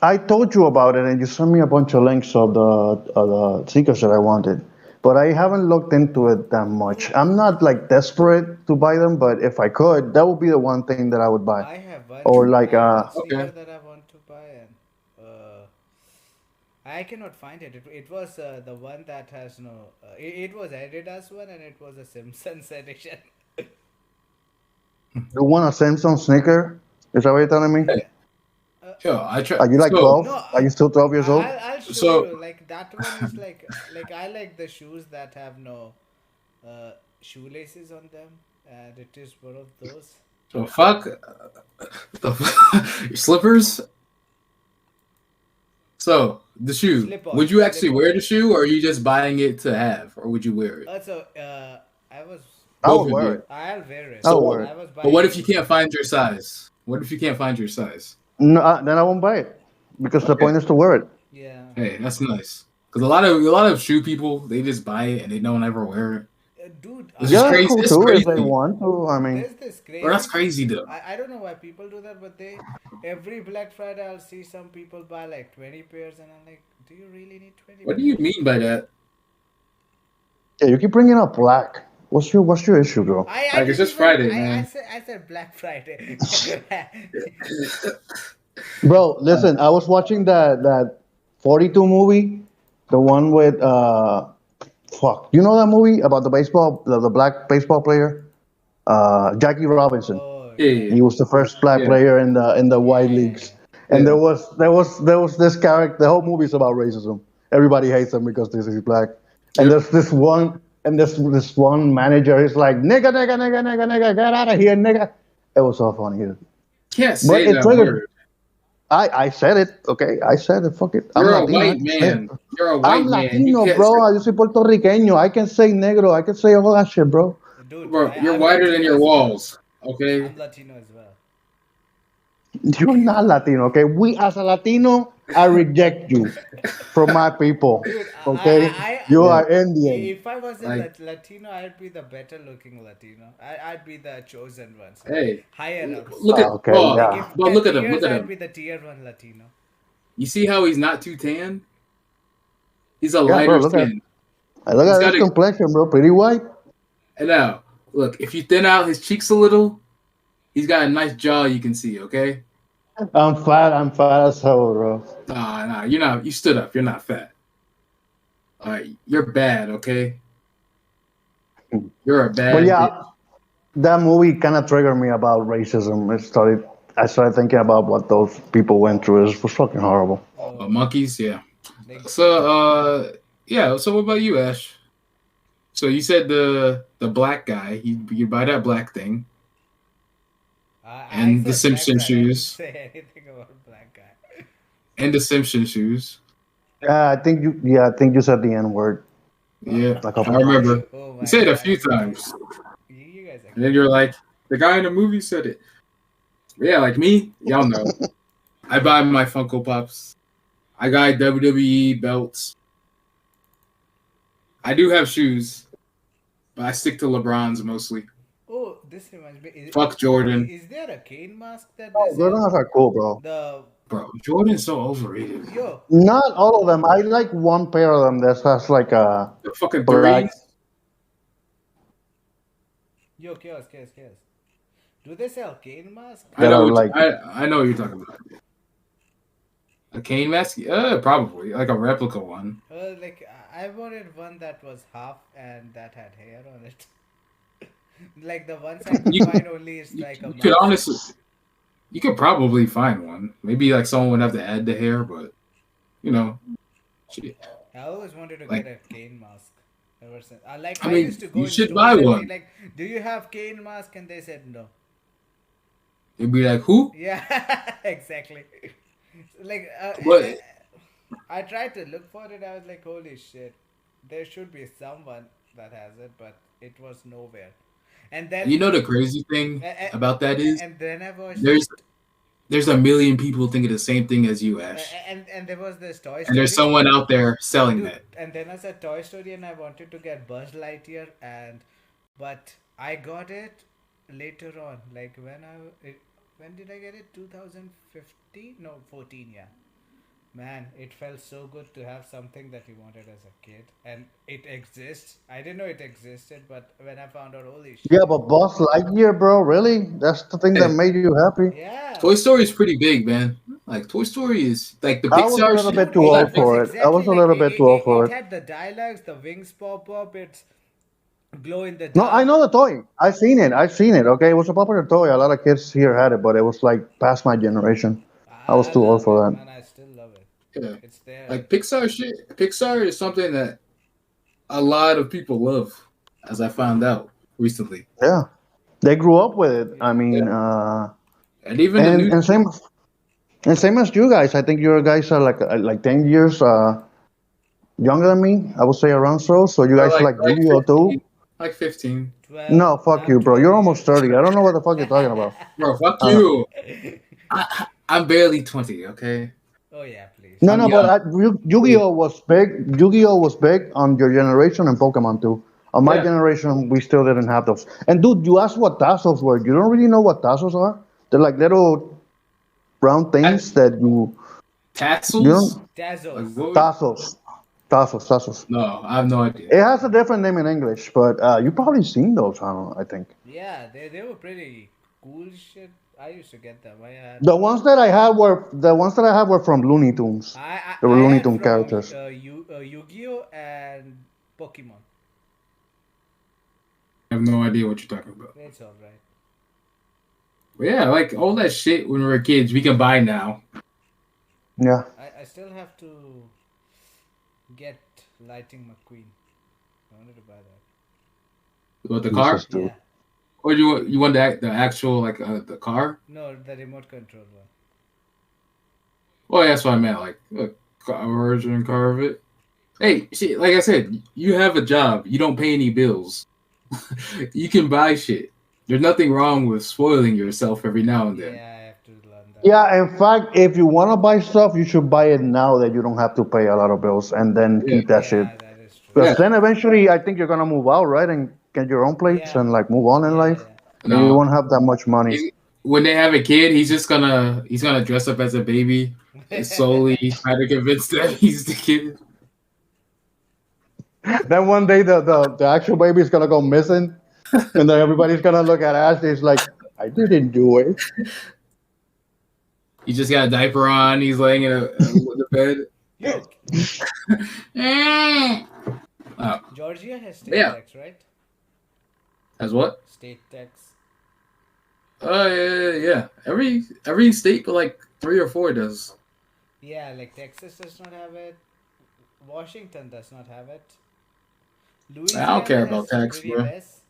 I told you about it, and you sent me a bunch of links of the sneakers that I wanted, but I haven't looked into it that much. I'm not like desperate to buy them, but if I could, that would be the one thing that I would buy. Or like, I have one Okay, sneaker that I want to buy, and I cannot find it. It was the one that has no. It was Adidas one, and it was a Simpsons edition. you want a Samsung sneaker? Is that what you're telling me? hey, Uh, yo, I try. Are you like So 12? no, Are you still 12 years old? I'll show so you. Like that one is like I like the shoes that have no shoelaces on them, and it is one of those. so fuck your slippers. So the shoe. Slip on, Would you actually slip on. wear the shoe, or are you just buying it to have, or would you wear it? Also, I was I Both would of wear you. it. I'll wear it. I would So, wear I it. was but what buying if you shoes can't for that. find your size? What if you can't find your size? No, then I won't buy it because the Okay. point is to wear it. Yeah. Hey, that's nice. Because a lot of shoe people, they just buy it and they don't ever wear it. Dude, It's just Yeah, that's crazy. cool It's too if they crazy. want to. I mean, there's this Or that's crazy thing. crazy though. I don't know why people do that, but they every Black Friday I'll see some people buy like 20 pairs, and I'm like, do you really need 20 What do you pairs? mean by that? yeah, you keep bringing up black. What's your issue, bro? I Like it's didn't just even Friday, man. I said Black Friday. Bro, listen, I was watching that 42 movie, the one with fuck. You know that movie about the black baseball player, Jackie Robinson. Oh Yeah, yeah, He was the first black yeah, player in the white yeah, leagues, yeah. and yeah. there was this character. The whole movie is about racism. Everybody hates him because this is black, and Yep. this one manager is like nigga nigga nigga nigga nigga get out of here nigga. It was so funny, dude. Can't But say it that triggered. word. I said it. Okay, I said it. Fuck it. I'm You're a Latino. I white can say it. man. You're a I'm white man. You Latino, can't say, bro. Yo soy puertorriqueño. I can say negro. I can say all that shit, bro. Dude, bro. You're I'm whiter than Latino your as well. walls. Okay. I'm Latino as well. You're not Latino, okay? We as a Latino, I reject you from my people, Dude, okay? I You Yeah. are Indian. if I was a Like, Latino, I'd be the better looking Latino. I'd be the chosen one, so hey, higher ups. look at Okay, Bob. Like yeah. if But look at him. tiers, Look at I'd him. be the tier one Latino. You see how he's not too tan? He's a Yeah, bro, lighter look skin. at He's this got a. complexion, bro. Pretty white. And now, look. If you thin out his cheeks a little, he's got a nice jaw. You can see. Okay. I'm fat. I'm fat as hell, bro. Nah, you're not. You stood up. You're not fat. All right, you're bad. Okay, you're a But bad bitch. yeah, that movie kind of triggered me about racism. I started thinking about what those people went through. It was fucking horrible. Oh, Monkeys. Yeah. like So, yeah. So, what about you, Ash? So you said the black guy. You buy that black thing I and the said black Simpson guy. I didn't shoes say anything about black guy. and the Simpson shoes. I think you. Yeah, I think you said the N word Yeah, a I couple times. remember. Oh You my said it a god, few you guys, times, you guys are and then killing you're me. like, the guy in the movie said it. But yeah, like me, y'all know. I buy my Funko Pops. I got WWE belts. I do have shoes, but I stick to LeBrons mostly. Oh, this reminds me. Fuck Jordan, Is there a cane mask that they Oh, sell? Jordans are cool, bro. The bro. Jordan's so overrated. yo, Not all of them. I like one pair of them that has like a The fucking black. threes. chaos. Do they sell cane mask? I That know are what you, like. I know what you're talking about. A cane mask? Probably like a replica one. Like I wanted one that was half and that had hair on it. Like the ones I could You, find only is like a you could mask. honestly, you could probably find one. Maybe like someone would have to add the hair, but you know, shit. I always wanted to get Like, a cane mask. Ever since, like I I used mean, to go you in should buy stores and be one. like, "Do you have cane mask?" And they said no. You'd be like, who? Yeah, exactly. Like But I tried to look for it. I was like, "Holy shit, there should be someone that has it," but it was nowhere. And then, you know the crazy thing about that is and then I watched there's this. there's a million people thinking the same thing as you, Ash, And there was this Toy and there's Story. someone out there selling Dude, that. and then I said Toy Story, and I wanted to get Buzz Lightyear, but I got it later on. Like when did I get it? 2015? No, 14. Yeah. Man, it felt so good to have something that you wanted as a kid, and it exists. I didn't know it existed, but when I found out, holy Yeah, shit! but Boss Lightyear, bro, really? That's the thing that Yeah, made you happy? Yeah, Toy Story is pretty big, man. Like Toy Story is like the I was a Pixar little shit. bit dude, too All old that it's for it. I was exactly a like little bit too old for it it. had the dialogues, the wings pop up, it's glow in the No, I dark. know the toy. I seen it. I seen it. Okay, it was a popular toy. A lot of kids here had it, but it was like past my generation. I was I too old loved for it, that. man. I still love it. yeah. It's there. Like Pixar shit. Pixar is something that a lot of people love, as I found out recently. Yeah, they grew up with it. I Yeah. mean, Yeah, and even the new and same as you guys. I think you guys are like 10 years younger than me. I would say around so. So you or guys like like Yu-Gi-Oh 15, too? like 15. 12. No, fuck I'm you, bro. 12 You're almost years. 30. I don't know what the fuck you're talking about. Bro, fuck Uh, you. I'm barely 20. Okay, Oh, yeah, please. no, I'm no, but young. Yeah, Yu-Gi-Oh was big. Yu-Gi-Oh was big on your generation and Pokemon too. On my yeah. generation, we still didn't have those. And dude, you asked what Tazos were. You don't really know what Tazos are? They're like little round Ta- things that you Tassels? don't. Like Tazos. what? Tazos, Tazos. No, I have no idea. It has a different name in English, but you probably seen those. I don't know. I think Yeah, they were pretty cool shit. I used to get them. I had the ones that I had were from Looney Tunes. They were I Looney had Tune from characters. Yu-Gi-Oh and Pokemon. I have no idea what you're talking about. It's all right. But yeah, like all that shit when we were kids, we can buy now. Yeah. I still have to get Lighting McQueen. I wanted to buy that. What the car? Jesus, dude. Yeah. Or you want the actual like the car? No, the remote control one. Oh, yeah, that's what I meant. Like a version car of it. Hey, see, like I said, you have a job. You don't pay any bills. You can buy shit. There's nothing wrong with spoiling yourself every now and then. Yeah, I have to learn that. Yeah, in fact, if you want to buy stuff, you should buy it now that you don't have to pay a lot of bills and then Yeah, keep that shit. Yeah, that is true. yeah. Because then eventually, I think you're going to move out, right? And get your own place Yeah, and like move on in life. yeah. And you No, won't have that much money. when they have a kid, he's gonna dress up as a baby and slowly try to convince them he's the kid. Then one day, the actual baby is going to go missing. And then everybody's going to look at Ashley. It's like, I didn't do it. He just got a diaper on. He's laying in the bed. Yo, Oh, Georgia has state yeah. tax, right? As what? State tax. Oh yeah. Every state, but like three or four does. Yeah, like Texas does not have it. Washington does not have it. I don't care Louisiana about has tax, pretty bro. less.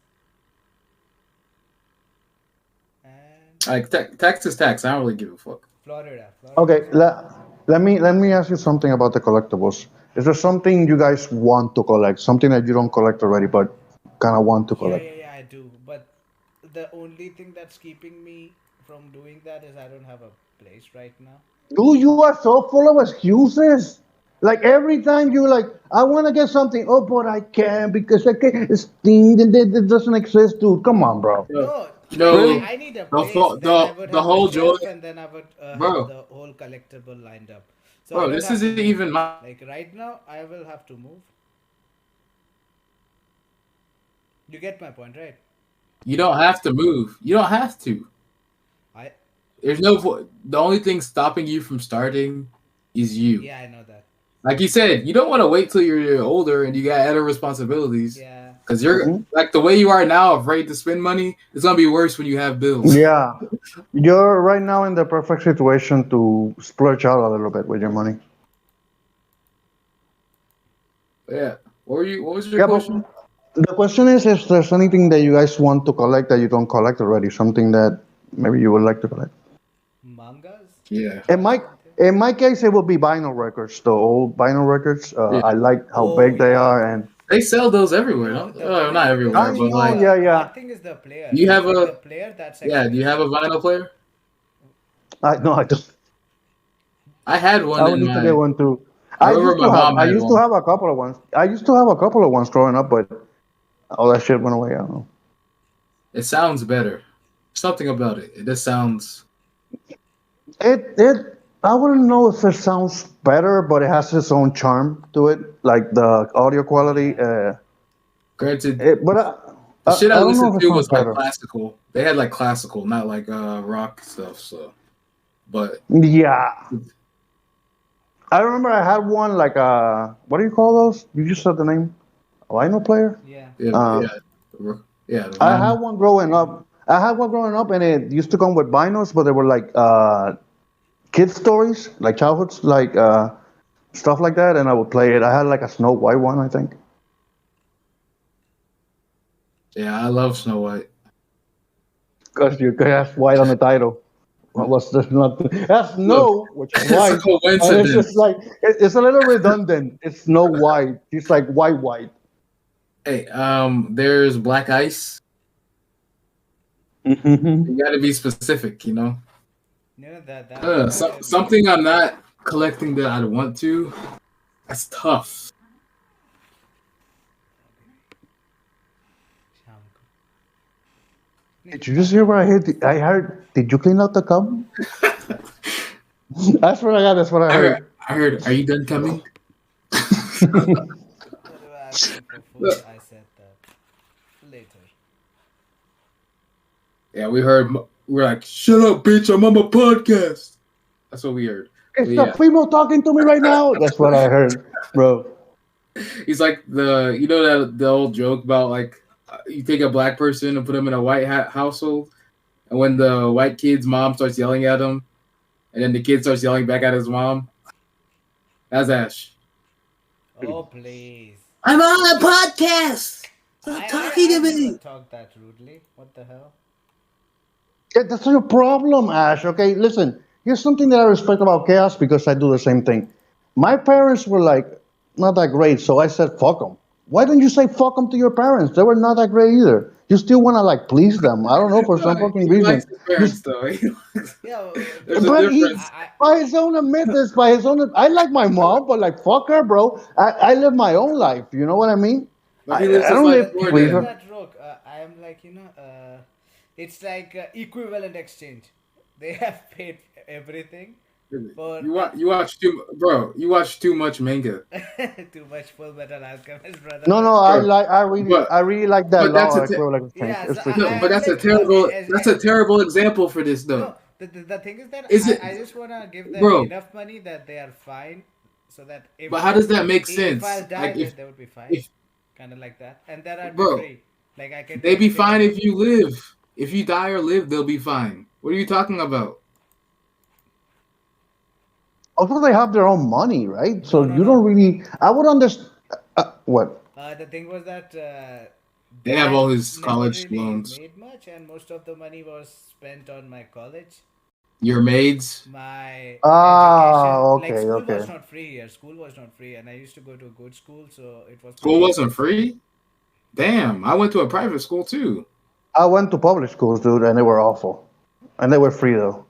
And Like tax is tax. I don't really give a fuck. Florida. Florida Okay, does not have it. let me ask you something about the collectibles. Is there something you guys want to collect? Something that you don't collect already, but kind of want to Yeah, collect? yeah, yeah, I do. But the only thing that's keeping me from doing that is I don't have a place right now. Dude, you are so full of excuses. Like every time you like, I want to get something. Oh, but I can't because I can't. It's thing that it doesn't exist, dude. Come on, bro. Yo, No, Really? no, I need a place. Then I the would the have a whole joy, shelf, and then I would have bro, the whole collectible lined up. So I bro. don't This have to isn't move. even my. Like right now, I will have to move. You get my point, right? You don't have to move. You don't have to. I There's no. The only thing stopping you from starting is you. Yeah, I know that. Like you said, you don't want to wait till you're older and you got other responsibilities. Yeah. Because you're Hmm. like the way you are now, afraid to spend money. It's gonna be worse when you have bills. Yeah, you're right now in the perfect situation to splurge out a little bit with your money. Yeah. What were you? What was your Yeah, but question? the question is if there's anything that you guys want to collect that you don't collect already, something that maybe you would like to collect. Mangas? Yeah. In That's my one thing. in my case, it would be vinyl records, the old vinyl records. Yeah. I like how Oh big they yeah. are, and They sell those everywhere. No, No, the not only thing is everywhere, I but actually know, like yeah, the yeah. hard thing is the player. you have Like the a player that's yeah. Do you have a expensive. vinyl player? I no, I don't. I had I one would in need to get my. one too. I remember my mom I had used to one. have a couple of ones. I used to have a couple of ones growing up, but all that shit went away. I don't know. It sounds better. Something about it. It just sounds. It I wouldn't know if it sounds better, but it has its own charm to it, like the audio quality. Yeah. Granted, But the shit I I don't know listened if it to sounds was like better. classical. They had like classical, not like rock stuff. So, but Yeah, I remember I had one like what do you call those? You just said the name. A vinyl player. Yeah. yeah, Uh, yeah, yeah. The I had vinyl. one growing up. I had one growing up, and it used to come with vinyls, but they were like kid stories, like childhoods, like stuff like that, and I would play it. I had like a Snow White one, I think. Yeah, I love Snow White. Because you have white on the title. What was this? Not that's Look, Snow, which is it's a white, and it's just coincidence. like it's a little redundant. It's Snow White. It's like white, white. Hey, there's Black Ice. Hmm. You got to be specific, you know. You know that one is Something I'm not collecting that I want to. That's tough. Shamko. Did you just hear what I heard? I heard. Did you clean out the cup? That's what I got. That's what I I heard. heard. I heard. Are you done coming? What do I asking for food? I said that later. Yeah, we heard. We're like, shut up, bitch! I'm on my podcast. That's what we heard. But It's the yeah, female talking to me right now. That's what I heard, bro. he's like you know that the old joke about like you take a black person and put him in a white household, and when the white kid's mom starts yelling at him, and then the kid starts yelling back at his mom. That's Ash. Oh please. I'm on a podcast. Stop talking I to never me. talked that rudely. What the hell? Yeah, that's your problem, Ash. Okay, listen. Here's something that I respect about chaos because I do the same thing. My parents were like not that great, so I said fuck them. Why don't you say fuck them to your parents? They were not that great either. You still want to like please them. I don't know for No, some fucking he likes reason. his You, parents though. Yeah, There's a but he, difference. by his own admittance, by his own, I like my mom, but like fuck her, bro. I live my own life. You know what I mean? But he lives I his don't life live but to more you please know her. than. that rock. I am like it's like equivalent exchange. They have paid everything for You watch too, bro. You watch too much manga, too much Full Metal Alchemist, No, brother. no, bro. But I really like that but that's law a equivalent exchange. Yeah, so It's pretty no, I cool. but am that's a like terrible as that's a terrible example for this no, though. The thing is that Is it, I just want to give them bro? enough money that they are fine, so that But how does that make if sense? I'll die, Like then they would be fine, if kind of like that, and then I'd be bro, free. Like I can do they be anything I fine want. if you live. If you die or live, they'll be fine. What are you talking about? Also, they have their own money, right? So No, no, you no. don't really. I would understand. What? The thing was that They have dad all his never college really loans. made much, and most of the money was spent on my college. Your maids. My Ah, education, like okay, school was okay. not free here. School was not free, and I used to go to a good school, so it was School pretty wasn't expensive. free. Damn, I went to a private school too. I went to public schools, dude, and they were awful, and they were free though.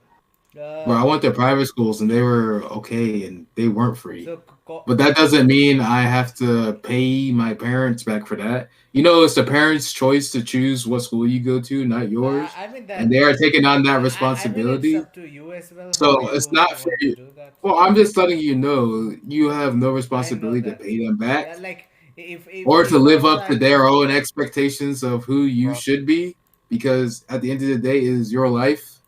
Bro, I Uh, went to private schools and they were okay and they weren't free. so But that doesn't mean I have to pay my parents back for that. You know, it's the parents' choice to choose what school you go to, not yours. I mean And that they are taking on that I mean it's responsibility. up to you as well how So it's you not for want to you. do that. Well, I'm just letting you know you have no I know responsibility to that. pay them back Like or to if I live was up to their actually own expectations of who you Bro, should be. Because at the end of the day, it is your life.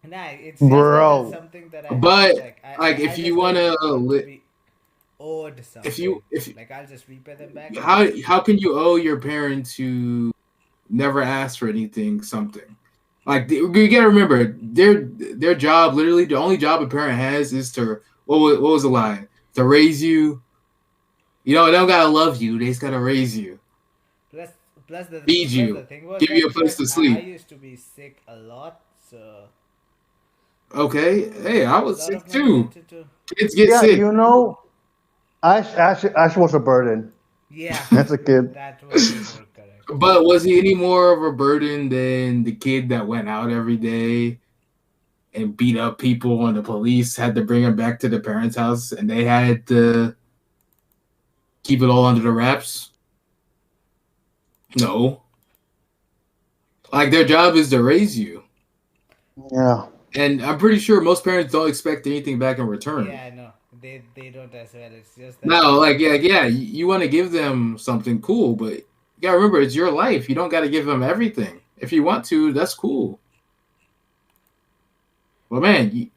nah, it's just that it's bro. something that I have to But like. like, I if you just don't wanna, want to be owed if something. you if Like I'll just repay them back and how that's it. how can you owe your parents who never asked for anything something? Like you gotta remember their job, literally the only job a parent has is to what was the line, to raise you. You know, they don't gotta love you, they just gotta raise you, Plus feed plus the you, thing was give you that a place because to I sleep. used to be sick a lot, so Okay, hey, I a was lot sick of money too. went into. Kids get Yeah, sick. you know, Ash was a burden Yeah, as a kid. that was more correct. But was he any more of a burden than the kid that went out every day and beat up people and the police had to bring him back to the parents' house and they had to keep it all under the wraps? No. Like their job is to raise you. Yeah, And I'm pretty sure most parents don't expect anything back in return. Yeah, I know. They don't as well. It's just that Now, yeah, you want to give them something cool, but you gotta remember it's your life. You don't gotta give them everything. If you want to, that's cool. But man,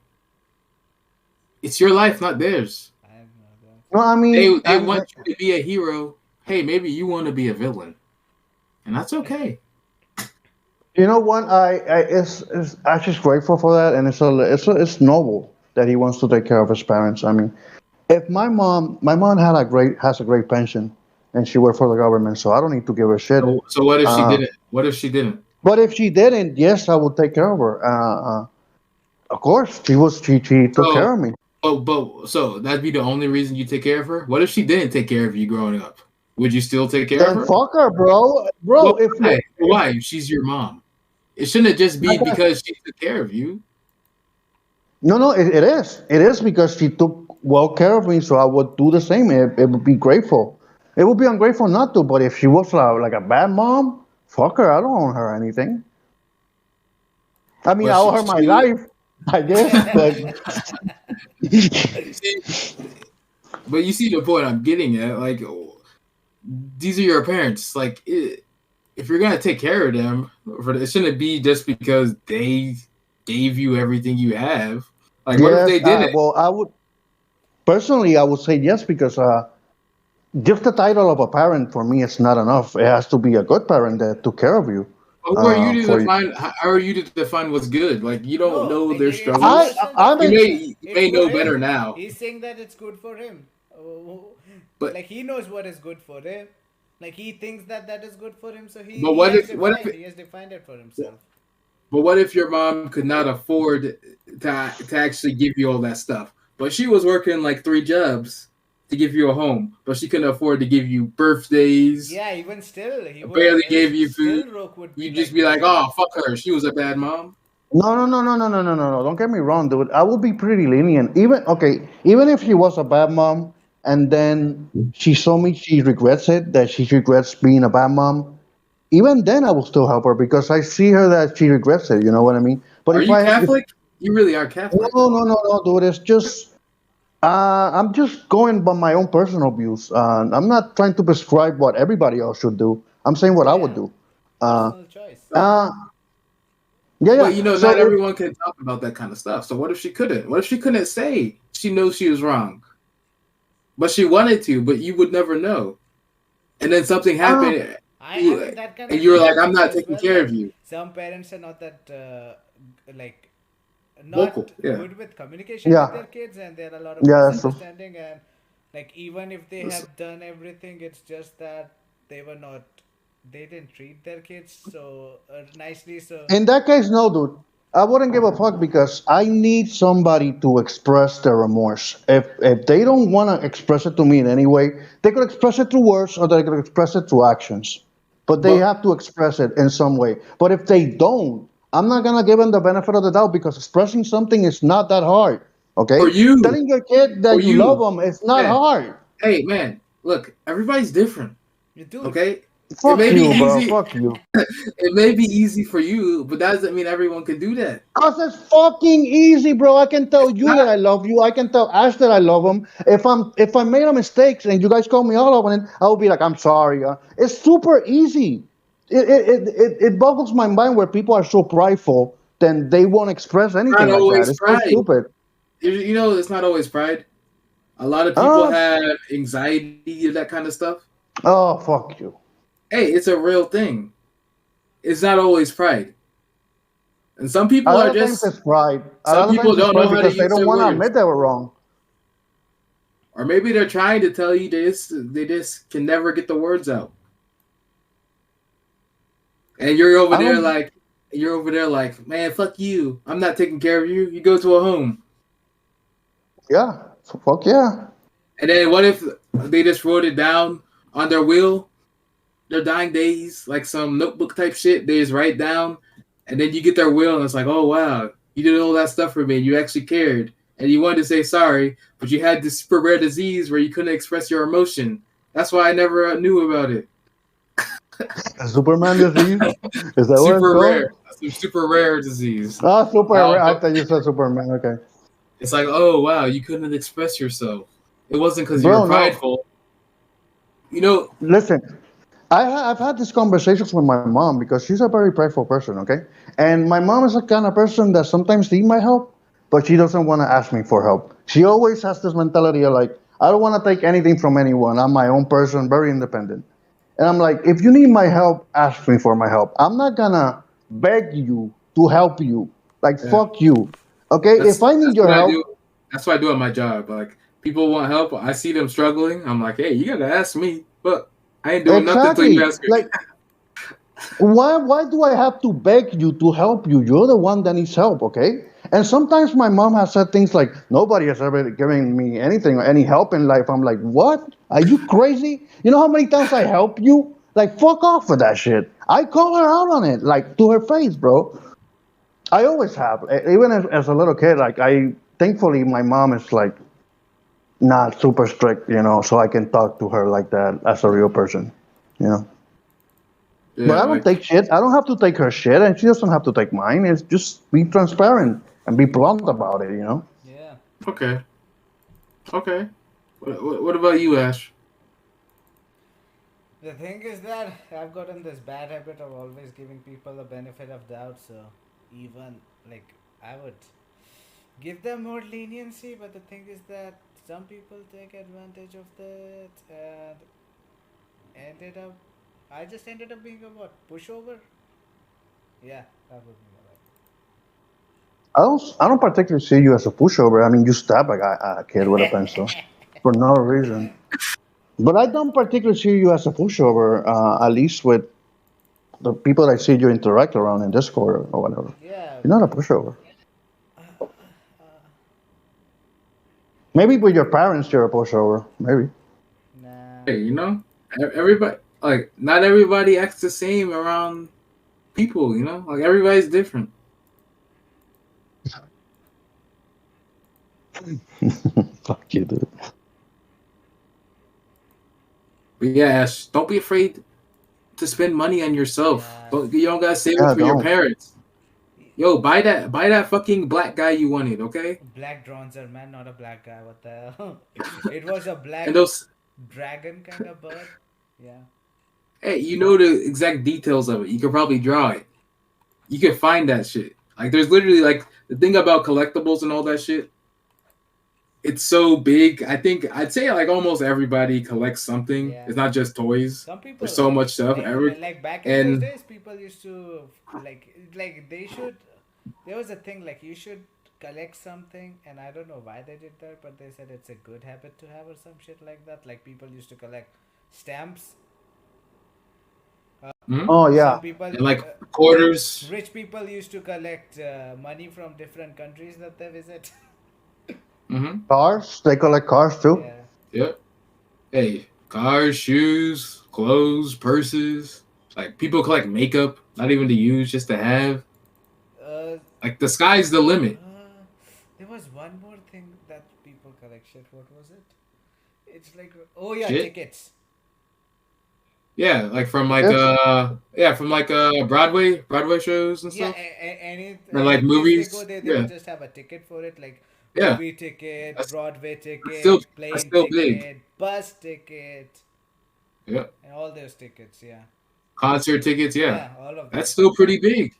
it's your life, not theirs. I know that. no, I They mean, they want you to be a hero. Hey, maybe you want to be a villain, and that's okay. you know what? It's Ash is grateful for that, and it's noble that he wants to take care of his parents. I mean, if my mom has a great pension, and she worked for the government, so I don't need to give her shit. So what if she Uh, didn't? What if she didn't? but if she didn't, yes, I would take care of her. Of course, she took So care of me. so that'd be the only reason you take care of her. What if she didn't take care of you growing up? Would you still take care of Then her? fuck her, bro. Well, Bro, if why? if Why? She's your mom. It shouldn't just be like I, because she took care of you. no, no, it is because she took well care of me, so I would do the same. It would be grateful. It would be ungrateful not to, but if she was like a bad mom, fuck her. I don't owe her anything. I mean, But I owe her my life, I guess, but see, but you see the point I'm getting at. Like, these are your parents. Like, if you're gonna take care of them, it shouldn't be just because they gave you everything you have. Like, what if yes. they didn't? Well, I would personally, I would say yes because just the title of a parent for me is not enough. It has to be a good parent that took care of you. Who are you to For you. define? How are you to define what's good? Like, you don't No, know their it's a struggles. personal I'm You in. definition. may It's for know him. better now, He's saying that it's good for him. but Like he knows what is good for him. Like he thinks that that is good for him, so but he has defined it for himself. what if your mom could not afford to actually give you all that stuff, but she was working like three jobs to give you a home, but she couldn't afford to give you birthdays, Yeah, even still, he would barely gave you food. still Roke would be You'd just like be like, doing "Oh, that. fuck her. She was a bad mom." No, no, no, no, no, no, no, no, no. Don't get me wrong, dude. I would be pretty lenient. Even okay, even if she was a bad mom, and then she saw me, she regrets it, that she regrets being a bad mom. Even then, I will still help her because I see her that she regrets it. You know what I mean? But Are if you if Catholic? You really are Catholic. no, no, no, no, dude, it's just I'm just going by my own personal views. I'm not trying to prescribe what everybody else should do. I'm saying what I would Yeah, do. Uh, personal choice. No, uh, Yeah, But yeah. not So if everyone can talk about that kind of stuff. So what if she couldn't? What if she couldn't say she knows she was wrong, but she wanted to, but you would never know, and then something ah, happened, I you mean that kind and of you were thing like, "I'm happens not as taking well. care of Like you." some parents are not that like Vocal, not yeah. good with communication with yeah, their kids, and there are a lot of yeah, that's true. misunderstanding. And like even if they have done everything, it's just that they were not they didn't treat their kids so nicely. So In that case, no, dude. I wouldn't give a fuck because I need somebody to express their remorse. If they don't want to express it to me in any way, they could express it through words or they could express it through actions. But they But have to express it in some way. But if they don't, I'm not gonna give them the benefit of the doubt because expressing something is not that hard. for Okay, you, telling your kid for that you love you, them is not man. hard. Hey, man. Look, everybody's different. dude, Okay, it Fuck may be you, bro. easy. Fuck you. It may be easy for you, but that doesn't mean everyone can do that. Cause it's fucking easy, bro. I can tell It's you that not. I love you. I can tell Ash that I love him. If I made a mistake and you guys call me out on it, I will be like, I'm sorry. It's super easy. It boggles my mind where people are so prideful, then they won't express It's not anything like that. always It's so pride. stupid. It's not always pride. A lot of people Uh, have anxiety and that kind of stuff. oh, fuck you. Hey, it's a real thing. It's not always pride. And some A people lot are of times just it's pride. A some lot of people times it's don't know pride how to because they use don't their want to words. admit they were wrong. Or maybe they're trying to tell you they just can never get the words out. And I don't. you're over there like, man, fuck you. I'm not taking care of you. You go to a home. Yeah. Fuck yeah. And then what if they just wrote it down on their will, their dying days, like some notebook type shit. They just write down, and then you get their will, and it's like, oh wow, you did all that stuff for me. You actually cared, and you wanted to say sorry, but you had this super rare disease where you couldn't express your emotion. That's why I never knew about it. Superman disease. Is that what it's Super rare, called? some super rare disease. Ah, super I rare. don't I know. thought you said Superman. Okay. It's like, oh wow, you couldn't express yourself. It wasn't because you were Bro, no. prideful. You know, Listen, I've had these conversations with my mom because she's a very prideful person, okay? And my mom is the kind of person that sometimes need my help, but she doesn't want to ask me for help. She always has this mentality of like, I don't want to take anything from anyone. I'm my own person, very independent. And I'm like, if you need my help, ask me for my help. I'm not gonna beg you to help you. Like, yeah, fuck you. Okay? If I need that's your what I do. help, That's what I do at my job. Like people want help, I see them struggling. I'm like, hey, you gotta ask me. But I ain't doing nothing until you exactly. ask me. Like, why do I have to beg you to help you? You're the one that needs help, okay? And sometimes my mom has said things like, nobody has ever given me anything or any help in life. I'm like, what? Are you crazy? You know how many times I help you? Like, fuck off with that shit. I call her out on it, like to her face, bro. I always have. Even as a little kid, like thankfully my mom is like not super strict, so I can talk to her like that as a real person, you know. But Yeah, I don't like take shit. I don't have to take her shit, and she doesn't have to take mine. It's just be transparent and be blunt about it. yeah. okay, okay. What about you, Ash? The thing is that I've gotten this bad habit of always giving people the benefit of doubt. So even like I would give them more leniency, but the thing is that some people take advantage of that and ended up. I just ended up being a what pushover. Yeah, that would be alright. I don't particularly see you as a pushover. I mean, you stab a kid with a pencil for no reason. But I don't particularly see you as a pushover. At least with the people I see you interact around in Discord or whatever. Yeah, You're not a pushover. Maybe with your parents, you're a pushover. Maybe. nah. Hey, everybody like not everybody acts the same around people. Like everybody's different. Fuck you, dude. But yeah, Ash, don't be afraid to spend money on yourself. Yeah. You don't gotta save it Yeah, for your don't. parents. Yo, buy that fucking black guy you wanted, okay? Black Dronzer, man, not a black guy. What the hell? It was a And black those, dragon kind of bird. Yeah. hey, you know the exact details of it. You could probably draw it. you can find that shit. Like there's literally like the thing about collectibles and all that shit. It's so big. I think I'd say like almost everybody collects something. Yeah. It's not just toys. Some There's people so much stuff. like back in those And days, people used to like they should. There was a thing like you should collect something, and I don't know why they did that, but they said it's a good habit to have or some shit like that. Like people used to collect stamps. mhm. Oh Some yeah, people, And like quarters. rich people used to collect money from different countries that they visit. Hmm. cars. They collect cars too. Yeah. Yep. Hey, cars, shoes, clothes, purses. Like people collect makeup, not even to use, just to have. Uh, Like the sky's the limit. there was one more thing that people collect. Shit, what was it? It's like oh yeah, Shit. tickets. Yeah, like from like Yes. Broadway shows and Yeah, stuff. And any like place they go, movies. they will Yeah. just have a ticket for it, like Yeah. movie ticket, That's Broadway that's still ticket, that's plane still big. ticket, bus ticket, Yeah. and all those tickets. Yeah, Concert tickets, yeah. yeah, all of That's that. still pretty big.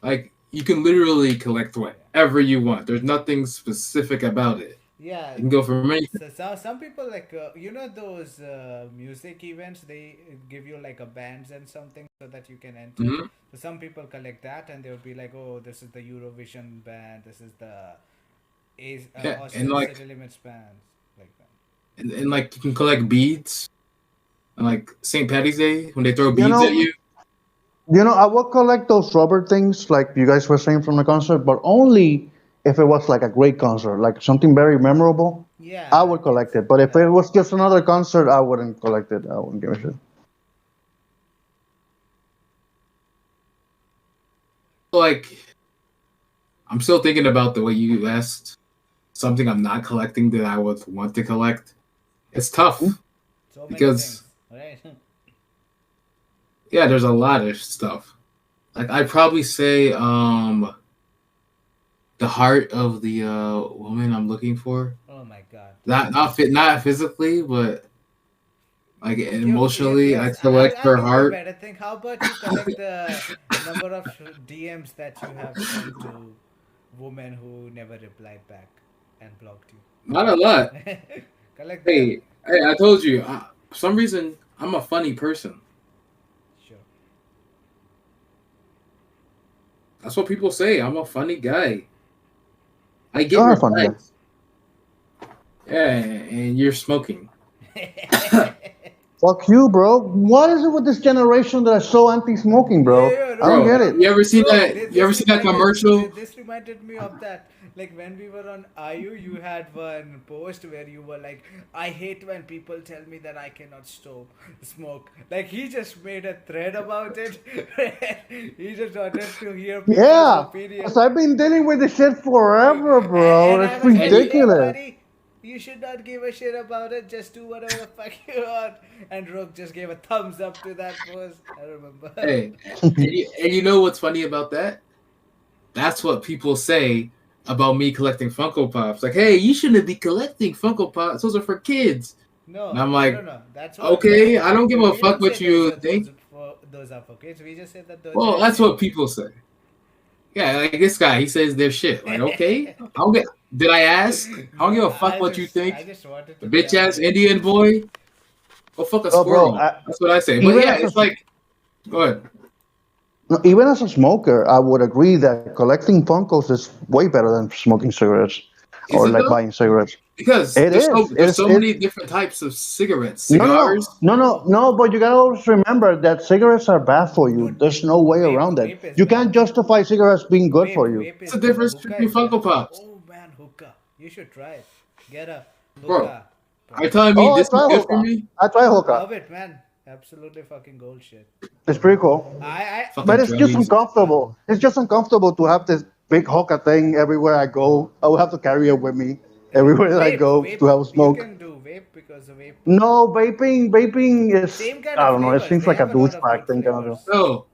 Like you can literally collect Yeah, whatever you want. There's nothing specific about it. yeah. You can go from anything. So some people like you know those music events, they give you like a bands and something so that you can enter. Hmm. So some people collect that and they'll be like, oh, this is the Eurovision band, this is the Yeah. And Austrian like City Limits band, like that. and like you can collect beads on like St. Patty's Day when they throw You beads at know, you. I would collect those rubber things like you guys were saying from the concert, but only if it was like a great concert, like something very memorable. I Yeah, I would think collect so. it. But if Yeah. it was just another concert, I wouldn't collect it. I wouldn't give a shit. Like I'm still thinking about the way you asked something I'm not collecting that I would want to collect. It's tough So many because things, right? yeah, there's a lot of stuff. Like I'd probably say the heart of the woman I'm looking for. Oh my god. Not physically, but like You, emotionally, I yes, collect I'll her give you a heart. better thing. How about you collect the number of DMs that you have sent to women who never replied back and blocked Not a lot. you? Collect them. Hey, I told you. For some reason, I'm a funny person. Sure. That's what people say. I'm a funny guy. I You get are a funny guy. replies. Yeah, and you're smoking. Fuck you, bro. What is it with this generation that is so anti-smoking, Yeah, bro? yeah, I don't no, get Bro, it. no, you ever seen bro. that? You ever seen that commercial? This reminded me of that. Like when we were on IU, you had one post where you were like, "I hate when people tell me that I cannot stop smoke." Like he just made a thread about it. He just wanted to hear people's Yeah, opinion. because I've been dealing with this shit forever, bro. And I It's was like, hey, ridiculous. buddy, you should not give a shit about it. Just do whatever the fuck you want. And Rook just gave a thumbs up to that post. I remember. Hey, and you know what's funny about that? That's what people say about me collecting Funko Pops. Like, hey, you shouldn't be collecting Funko Pops. Those are for kids. And No, I'm no, no, like, no. That's what okay, I don't give a we fuck don't say what you think. those are for kids. We just say that those Well, are that's shit. what people say. Yeah, like this guy, he says they're shit. Like, okay, I don't get. Did I ask? I don't give No, a fuck what you I think. just wanted The to bitch tell ass you. Indian boy. Go fuck a Oh, bro. squirrel. That's what I say. But Even yeah, as a it's like, go ahead. No, even as a smoker, I would agree that collecting Funkos is way better than smoking cigarettes Is or it like though? buying cigarettes. Because It is. there's so many different types of cigarettes, cigars. No, No. But you gotta always remember that cigarettes are bad for you. dude, There's no way around that. vape is You can't bad. justify cigarettes being good for you. Vape What's is the good. difference Hookah between is better. Funko Pops, Oh man, hookah. You should try it. Get a bro? hookah Are you pop. telling me Oh, I this is try good for hookah. me? I try hookah. Love it, man. Absolutely fucking gold shit. It's pretty cool. Fucking But it's just druggies. uncomfortable. It's just uncomfortable to have this big hookah thing everywhere I go. I will have to carry it with me everywhere I go to have a You smoke. can do vape because the vape. No, vaping is, Same kind I of don't know. It flavors. seems They like a have a lot of douchebag good thing kind of. flavors. So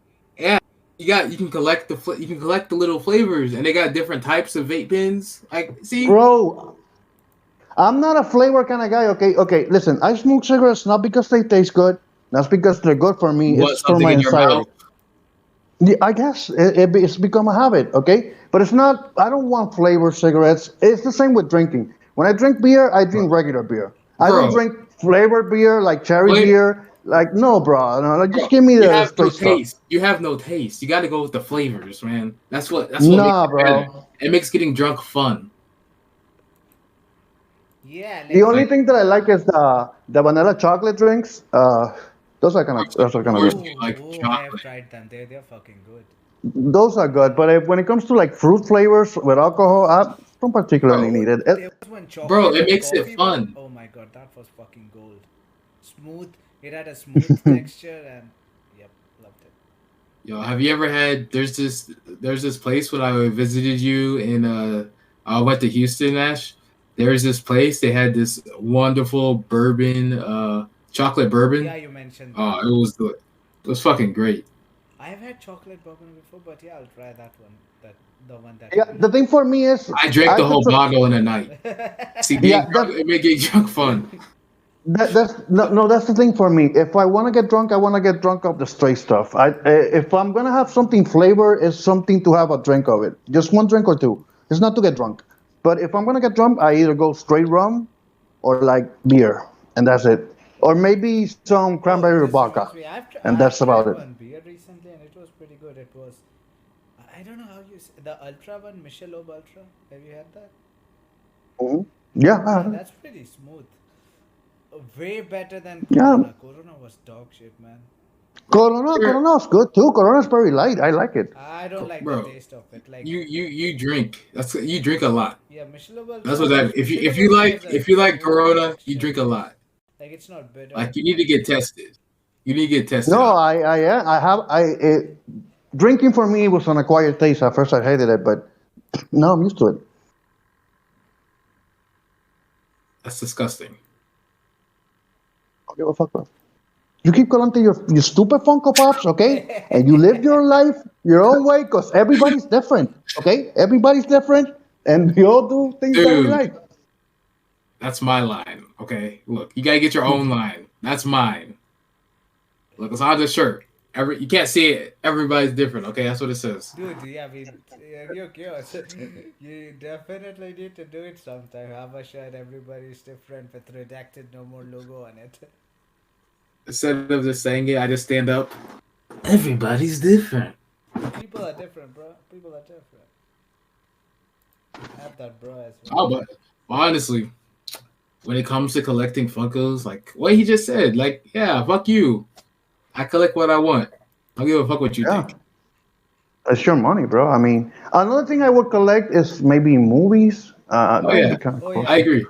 yeah, you can collect you can collect the little flavors, and they got different types of vape pens. Like, see, Bro, I'm not a flavor kind of guy. Okay. Listen, I smoke cigarettes not because they taste good, not because they're good for you me. want It's for something my in your anxiety. mouth. Yeah, I guess it's become a habit, okay? But it's not. I don't want flavored cigarettes. It's the same with drinking. When I drink beer, I drink regular beer. I don't Bro, drink flavored beer like cherry flavor, beer. Like no, bro. No, like, bro, just give me you the have no straight stuff. taste. You have no taste. You got to go with the flavors, man. That's what makes Nah, it better. bro. It makes getting drunk fun. Yeah, The like only Like, thing that I like is the vanilla chocolate drinks. Those are kind of of course good. you oh, like oh, I have chocolate, tried them. They're fucking good. Those are good. But when it comes to like fruit flavors with alcohol, I don't particularly bro. need it. There was one Bro, chocolate it with makes it coffee one. fun. Oh my god, that was fucking gold. Smooth. It had a smooth texture and yep, loved it. Yo, have you ever had? There's this place when I visited you in I went to Houston, Ash. There's this place. They had this wonderful bourbon, chocolate Yeah, bourbon. you mentioned Oh, that. it was good. It was fucking great. I've had chocolate bourbon before, but yeah, I'll try that one. That the one that you Yeah, the thing for me is I drank I the whole prefer. bottle in a night. See, Yeah, being drunk, it made getting drunk fun. that's no, that's the thing for me. If I want to get drunk, I want to get drunk of the straight stuff. If I'm gonna have something flavor, it's something to have a drink of it. Just one drink or two. It's not to get drunk. But if I'm gonna get drunk, I either go straight rum or like beer, and that's it. Or maybe some Oh, cranberry this vodka, reminds me. and I've that's about tried it. one beer recently and it was pretty good. It was I don't know how you say the Ultra one, Michelob Ultra. Have you had that? Mhm. Yeah, Yeah, that's pretty smooth. Way better than yeah. Corona. Corona was dog shit, man. You're, Corona's good too. Corona's very light. I like it. I don't like the bro, taste of it. Like, you drink. You drink a lot. yeah, Michelob That's Ultra what that. was If Michelob you Ultra like has a if you like smooth Corona, you texture. drink a lot. Like it's not bitter. Like you need to get tested. You need to get tested No, on it. I have, drinking for me was an acquired taste. At first, I hated it, but now I'm used to it. That's disgusting. I don't give a fuck, bro. You keep calling to your stupid Funko Pops, okay? And you live your life your own way, cause everybody's different, okay? Everybody's different, and we all do things that we Dude, like. that's my line. Okay, look, you gotta get your own line. That's mine. Look, it's on the shirt. You can't see it. Everybody's different. Okay, that's what it says. Dude, yeah, you're curious. You definitely need to do it sometime. Have a shirt, everybody's different with redacted, no more logo on it. Instead of just saying it, I just stand up. Everybody's different. People are different, bro. People are different. I have that bro as well. Oh, but honestly, when it comes to collecting Funkos, like what he just said, like yeah, fuck you. I collect what I want. I don't give a fuck what you Yeah, think. it's your money, bro. I mean, another thing I would collect is maybe movies. Oh That would be yeah, kind of Oh cool yeah. I agree.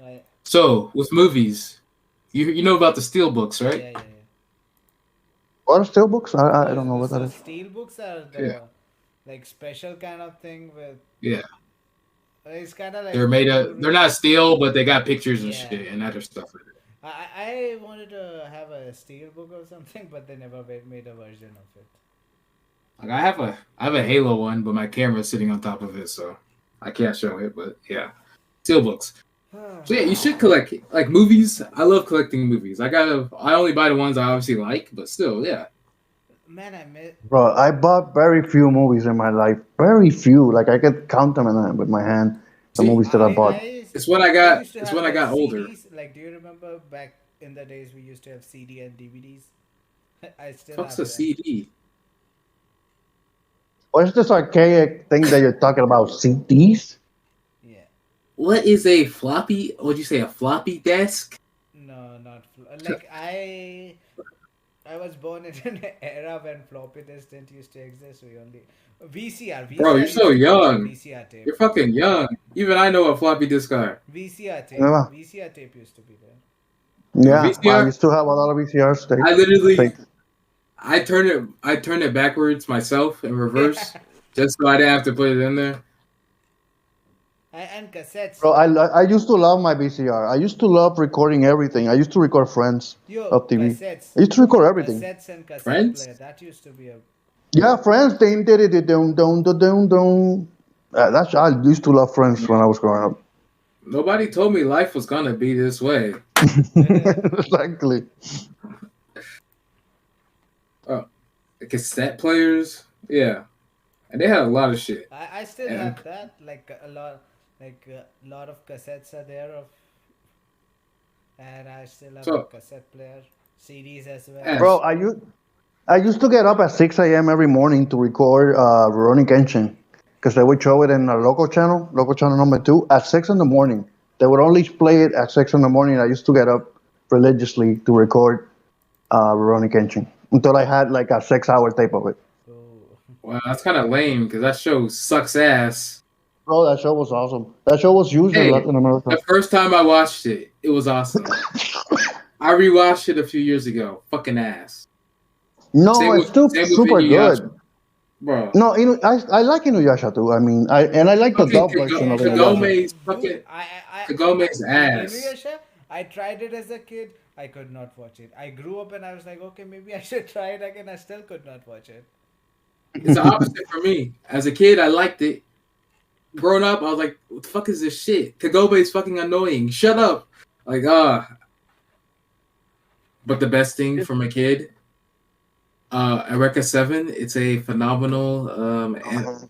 I, So with movies, you know about the steel books, right? yeah, yeah, yeah. What are steel books? I don't know what that So is. steel books are Yeah, the like special kind of thing with yeah. it's kind of like They're made of. They're not Blu-ray. steel, but they got pictures and Yeah, shit and other stuff. I wanted to have a steel book or something, but they never made a version of it. Like I have a Halo one, but my camera's sitting on top of it, so I can't show it. But yeah, steel books. So yeah, you should collect like movies. I love collecting movies. I only buy the ones I obviously like, but still, yeah. Man, I miss. Bro, I bought very few movies in my life. Very few. Like I could count them with my hand. The See, movies that I bought. it's when I I got used to it's have when I like got older. CDs. Like, do you remember back in the days we used to have CD and DVDs? I still Fuck's have a them. CD? What is this archaic thing that you're talking about? CDs? Yeah. What is a floppy? What'd you say? A floppy disk? No, not like I was born in an era when floppy disk didn't used to exist. We only VCR. Bro, you're VCR so used to be there. young. VCR tape. You're fucking young. Even I know what floppy disk are. VCR tape. Yeah. VCR tape used to be there. Yo, Yeah, I VCR. used to have a lot of VCRs. I literally Tape. I turned it backwards myself in reverse, just so I didn't have to put it in there. And cassettes. Bro, I used to love my VCR. I used to love recording everything. I used to record Friends Yo, of TV. cassettes. I used to record everything. Cassettes and cassette Friends? player. That used to be a. Yeah, Friends. Ding, did it, dum, dum, dum, dum, dum. That's I used to love Friends when I was growing up. Nobody told me life was gonna be this way. Exactly. Oh, the cassette players. Yeah, and they had a lot of shit. I still And have that, like a lot, like a lot of cassettes are there of, and I still have a so, cassette player, CDs as well. Bro, Ash, I used to get up at 6 a.m. every morning to record Rurouni Kenshin because they would show it in a local channel number two, at 6 in the morning. They would only play it at 6 in the morning. I used to get up religiously to record Rurouni Kenshin until I had like a 6 hour tape of it. Oh, well, that's kind of lame because that show sucks ass. Bro, that show was awesome. That show was huge in Hey, Latin America. the first time I watched it, it was awesome. I rewatched it a few years ago. Fucking ass. No, it's still Same with super Inuyasha, good. bro. No, I like Inuyasha too. I mean, I like the Fucking dub version of Inuyasha. Kagome's dude, fucking Kagome's ass. Inuyasha, I tried it as a kid. I could not watch it. I grew up and I was like, okay, maybe I should try it again. I still could not watch it. It's the opposite for me. As a kid, I liked it. Growing up, I was like, "What the fuck is this shit?" Kagome's fucking annoying. Shut up. Like, but the best thing It's, from a kid, Eureka 7. It's a phenomenal. And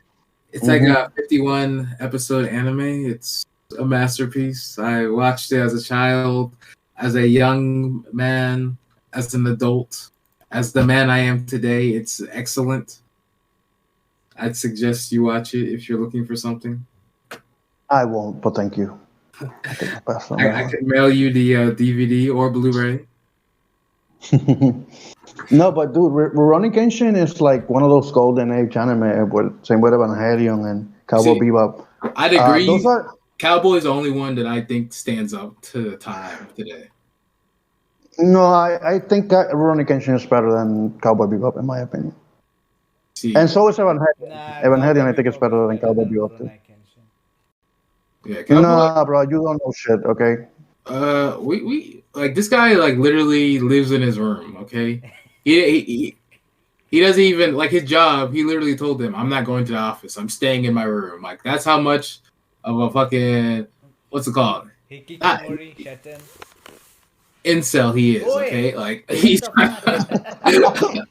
it's like hmm a 51 episode anime. It's a masterpiece. I watched it as a child, as a young man, as an adult, as the man I am today. It's excellent. I'd suggest you watch it if you're looking for something. I won't, but thank you. I think I'll pass on I that could mail you the DVD or Blu-ray. one. No, but dude, Rurouni Kenshin is like one of those golden age anime with same with Evangelion and Cowboy See, Bebop. I'd Those agree. are Cowboy's the only one that I think stands up to the time today. no, I think that Rurouni Kenshin is better than Cowboy Bebop in my opinion. And See, so is Evangelion. Nah, Evangelion, Cowboy I think it's Bebop is better than better Cowboy than Bebop too. Rurouni Kenshin. yeah, Cowboy. Nah, bro, you don't know shit. Okay. We like this guy like literally lives in his room. Okay, he doesn't even like his job. He literally told them, "I'm not going to the office. I'm staying in my room." Like that's how much of a fucking what's it called? Not Hikikomori, Sheten. incel he is. Oi! Okay, like What he's the fuck?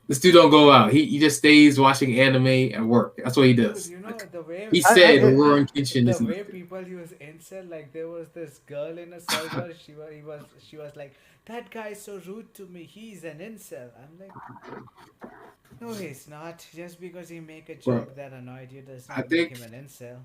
this dude don't go out. He just stays watching anime and work. That's what he Dude, does. you know Like the way he I, said, I, Rurouni Kenshin the is way nothing. people use incel, like there was this girl in a server. She was like, that guy is so rude to me. He's an incel. I'm like, no, he's not. Just because he make a Bro, joke that annoyed you does I not make him think an incel.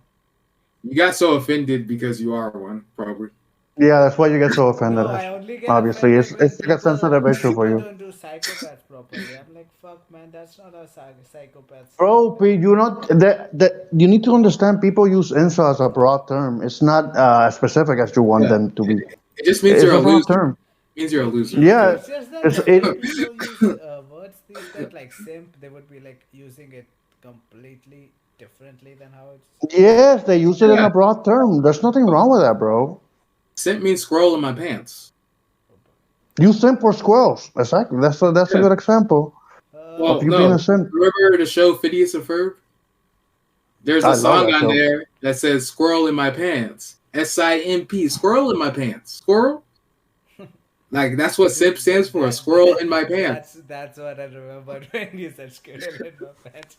you got so offended because you are one, probably. yeah, that's why you get so offended. No, I only get Obviously, offended when it's like a sensitive issue for people you. don't do psychopaths properly. I'm like, fuck, man, that's not how psychopaths think. Bro, Pete, you not that you need to understand. People use incel as a broad term. It's not as specific as you want Yeah, them to be. it just means It's you're a a broad loser. term. It means you're a loser. No, Yeah, it's just that it's the way it. people use words these days, like simp, they would be like using it completely differently than how it's. Yes, they use it in Yeah, a broad term. There's nothing wrong with that, bro. sent me scroll in my pants. Use simp for squirrels. Exactly. That's a Yeah. good example of Well, Uh, you being a no. simp. Remember the show Phineas and Ferb? There's a I love song that on show. there that says "Squirrel in my pants." SIMP. Squirrel in my pants. Squirrel. Like that's what SIP dude, stands for. Squirrel in my pants. that's what I remembered when you said squirrel in my pants.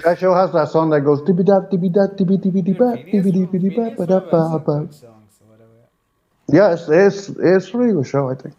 That show has that song that goes tibby dap tibby dap tibby tibby Dude, dap tibby tibby dap Phineas ba Ferb has ba some ba. good songs or whatever. Yes, it's a really good show. I think.